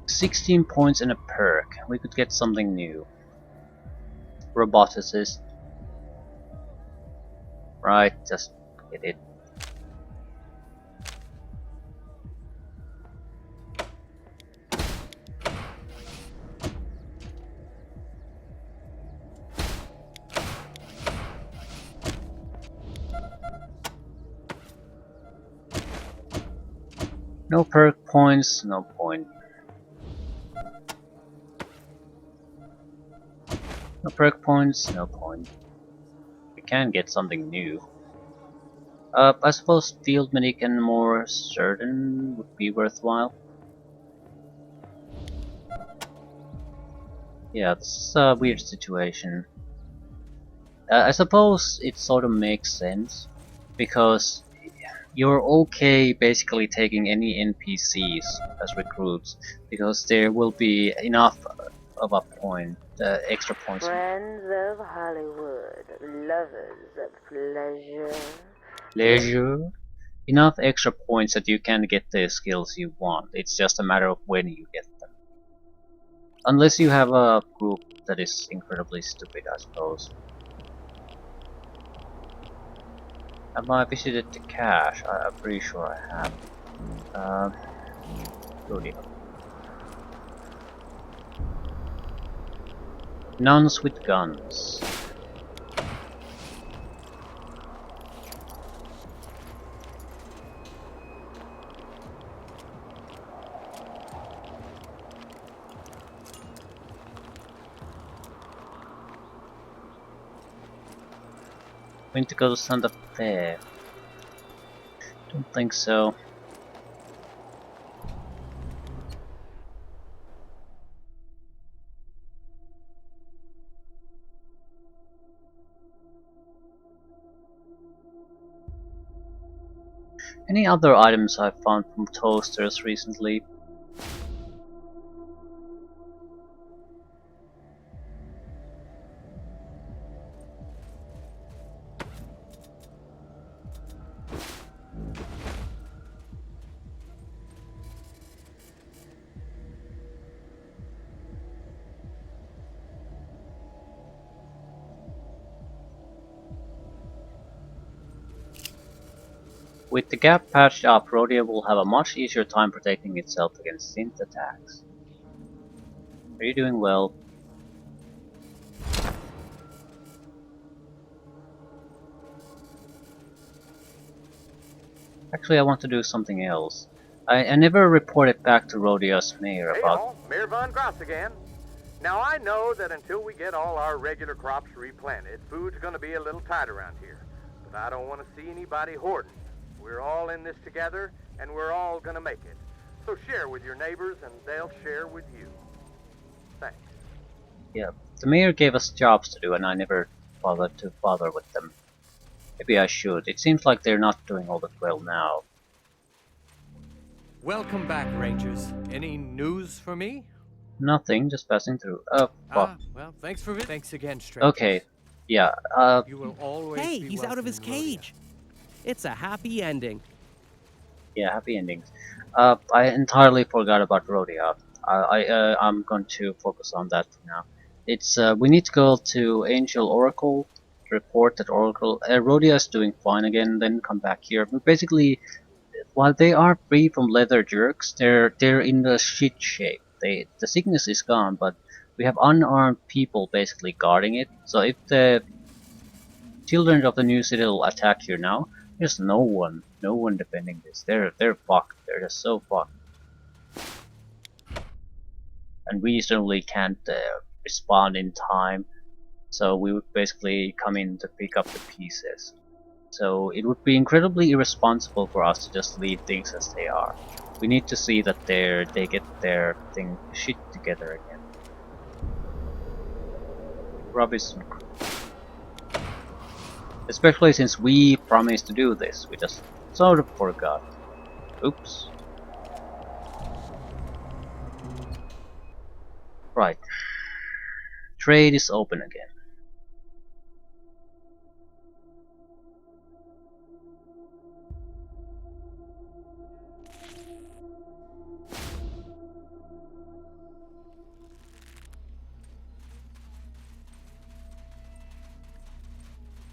$16 points and a perk. We could get something new. Roboticist. Right, just get it. No perk points, no point. No perk points, no point. We can get something new. I suppose field medic and more certain would be worthwhile. Yeah, this is a weird situation. I suppose it sort of makes sense because you're okay basically taking any NPCs as recruits because there will be enough of a point, extra points. Friends of Hollywood, lovers of pleasure. Leisure, enough extra points that you can get the skills you want. It's just a matter of when you get them. Unless you have a group that is incredibly stupid, I suppose. Have I visited the cache? I'm pretty sure I have. Rodeo. Nuns with guns. Going to go to Santa Fe. Don't think so. Any other items I found from toasters recently? With the gap patched up, Rhodia will have a much easier time protecting itself against synth attacks. Are you doing well? Actually, I want to do something else. I never reported back to Rhodia's mayor Hey about... all, Mayor Von Gross again. Now I know that until we get all our regular crops replanted, food's gonna be a little tight around here. But I don't want to see anybody hoarding. We're all in this together, and we're all gonna make it. So share with your neighbors, and they'll share with you. Thanks. Yeah, the mayor gave us jobs to do and I never bothered to bother with them. Maybe I should. It seems like they're not doing all that well now. Welcome back, Rangers. Any news for me? Nothing, just passing through. Oh, fuck. Well, thanks again, strangers. Okay, yeah, You will always Hey, be he's out of his welcome in Rhodia. cage. It's a happy ending. yeah, happy endings. I entirely forgot about Rhodia. I'm going to focus on that for now. It's, we need to go to Angel Oracle, report that Oracle, Rhodia is doing fine again, then come back here. But basically, while they are free from leather jerks, they're in the shit shape. The sickness is gone, but we have unarmed people basically guarding it. So if the children of the new citadel attack here now, there's no one defending this. They're fucked. They're just so fucked. And we certainly can't respond in time. So we would basically come in to pick up the pieces. So it would be incredibly irresponsible for us to just leave things as they are. We need to see that they get their shit together again. Robinson crew. Especially since we promised to do this, we just sort of forgot. Oops. Right. Trade is open again.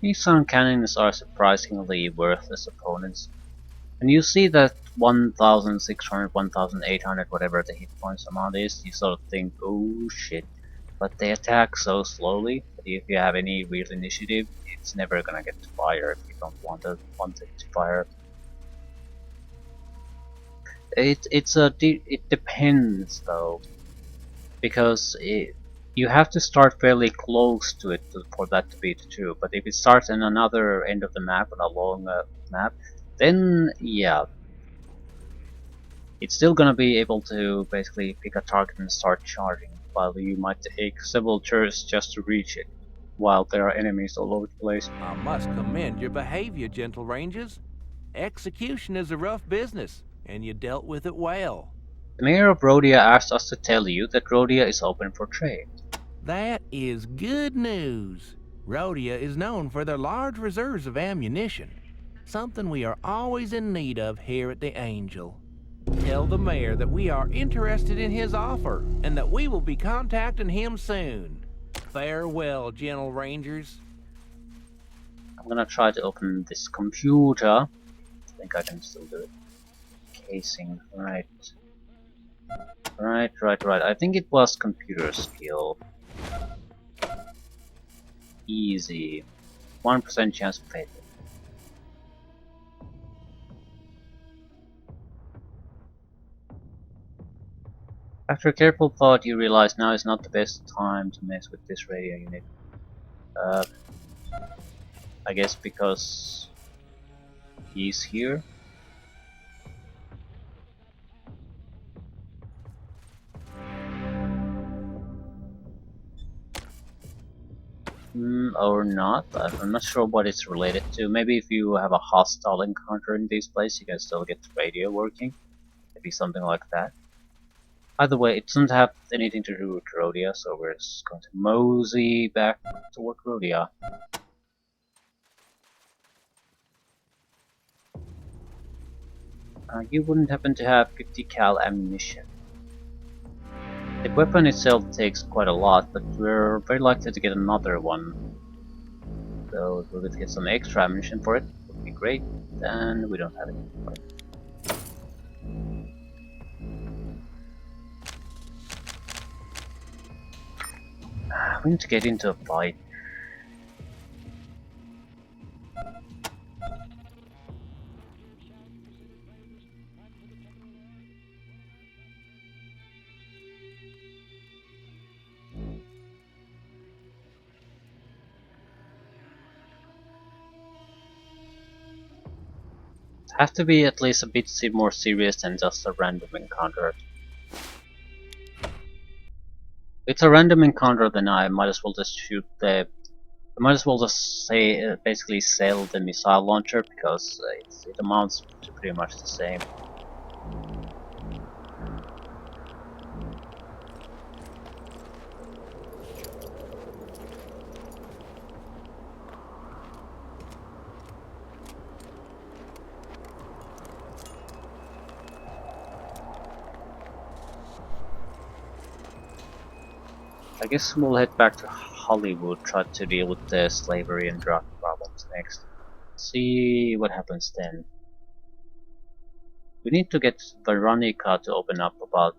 These sun cannons are surprisingly worthless opponents. And you see that 1600, 1800, whatever the hit points amount is, you sort of think, oh shit. But they attack so slowly that if you have any real initiative, it's never gonna get to fire if you don't want it to fire. It depends though, because You have to start fairly close to it for that to be true, but if it starts in another end of the map, on a long map, then yeah, it's still gonna be able to basically pick a target and start charging, while you might take several turns just to reach it, while there are enemies all over the place. I must commend your behavior, gentle rangers. Execution is a rough business, and you dealt with it well. The mayor of Rhodia asked us to tell you that Rhodia is open for trade. That is good news. Rhodia is known for their large reserves of ammunition, something we are always in need of here at the Angel. Tell the mayor that we are interested in his offer, and that we will be contacting him soon. Farewell, gentle rangers. I'm gonna try to open this computer. I think I can still do it. Casing, right. Right. I think it was computer skill. Easy. 1% chance of failure. After careful thought, you realize now is not the best time to mess with this radio unit. I guess because he's here. Or not. I'm not sure what it's related to. Maybe if you have a hostile encounter in this place, you can still get the radio working. Maybe something like that. Either way, it doesn't have anything to do with Rhodia, so we're just going to mosey back toward Rhodia. You wouldn't happen to have 50 cal ammunition. The weapon itself takes quite a lot, but we're very likely to get another one. So if we could get some extra ammunition for it, would be great. And we don't have it. We need to get into a fight. Have to be at least a bit more serious than just a random encounter. If it's a random encounter, then I might as well just shoot the. I might as well just say basically sell the missile launcher because it amounts to pretty much the same. I guess we'll head back to Hollywood, try to deal with the slavery and drug problems next. See what happens then. We need to get Veronica to open up about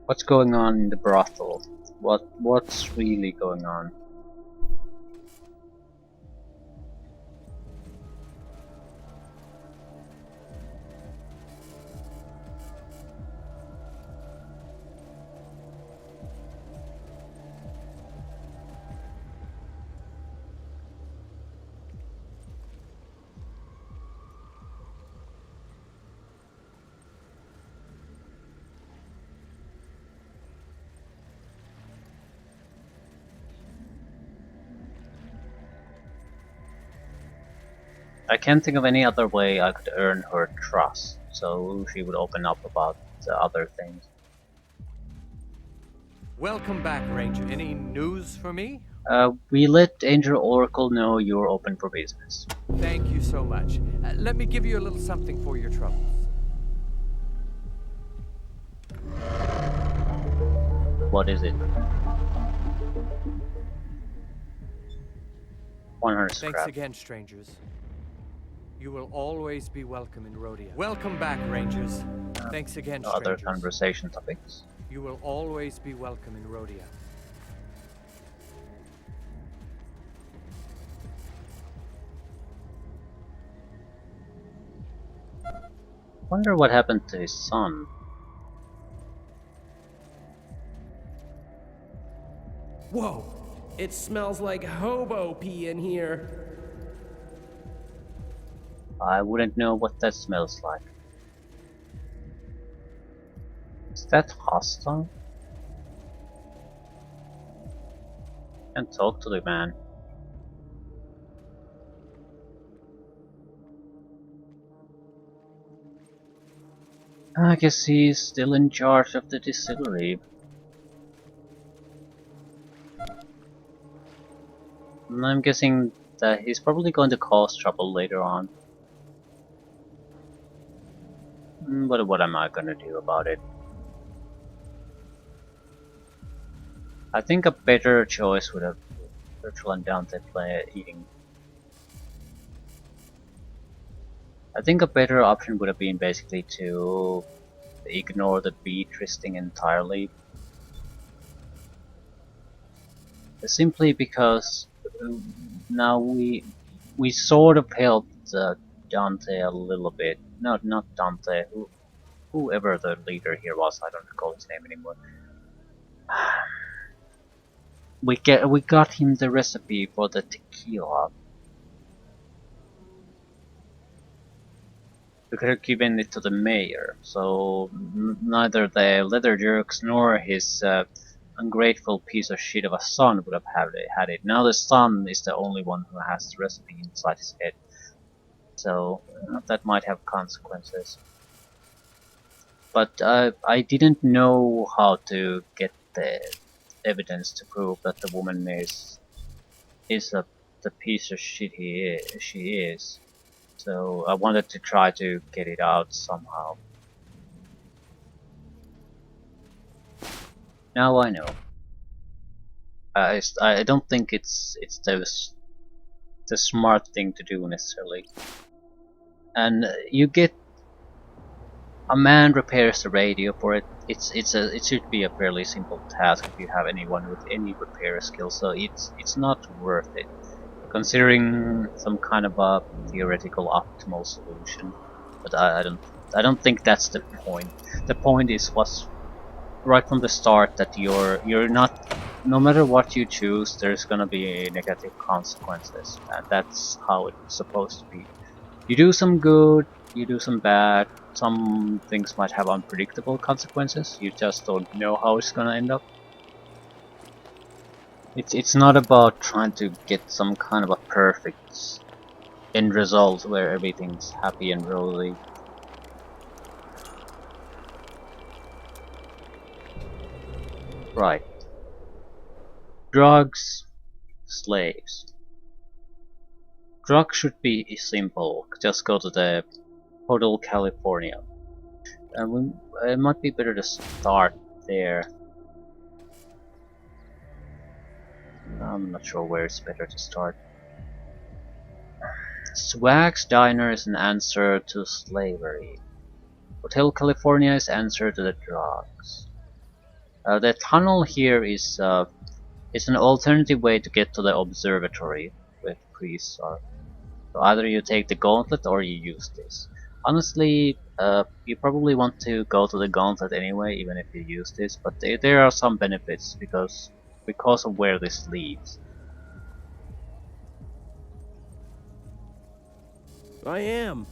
what's going on in the brothel. What's really going on? I can't think of any other way I could earn her trust, so she would open up about other things. Welcome back, Ranger. Any news for me? We let Angel Oracle know you're open for business. Thank you so much. Let me give you a little something for your troubles. What is it? 100 scrap. Thanks again, strangers. You will always be welcome in Rhodia. Welcome back, Rangers. Thanks again, strangers. Other conversation topics. You will always be welcome in Rhodia. Wonder what happened to his son. Whoa, it smells like hobo pee in here. I wouldn't know what that smells like. Is that hostile? Can't talk to the man. I guess he's still in charge of the distillery. And I'm guessing that he's probably going to cause trouble later on. But what am I gonna do about it? I think a better choice would have Virtual and Dante eating. I think a better option would have been basically to ignore the Beatrice thing entirely. Simply because now we sort of helped Dante a little bit. No, not Dante. Whoever the leader here was, I don't recall his name anymore. We got him the recipe for the tequila. We could have given it to the mayor, so neither the leather jerks nor his ungrateful piece of shit of a son would have had it. Now the son is the only one who has the recipe inside his head, so that might have consequences. But I didn't know how to get the evidence to prove that the woman is the piece of shit she is. So I wanted to try to get it out somehow. Now I know. I don't think it's the smart thing to do necessarily. And you get a man repairs the radio for it. It should be a fairly simple task if you have anyone with any repair skills. So it's not worth it, considering some kind of a theoretical optimal solution. But I don't think that's the point. The point was right from the start that you're not, no matter what you choose, there's gonna be negative consequences, and that's how it's supposed to be. You do some good, you do some bad. Some things might have unpredictable consequences. You just don't know how it's gonna end up. It's not about trying to get some kind of a perfect end result where everything's happy and rosy. Right. Drugs, slaves. Drugs should be simple. Just go to the Hotel California. It might be better to start there. I'm not sure where it's better to start. Swag's Diner is an answer to slavery. Hotel California is answer to the drugs. The tunnel here is an alternative way to get to the observatory with priests are. So either you take the gauntlet or you use this. Honestly, you probably want to go to the gauntlet anyway, even if you use this, but there are some benefits because of where this leads. I am.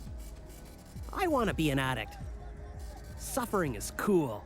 I want to be an addict. Suffering is cool.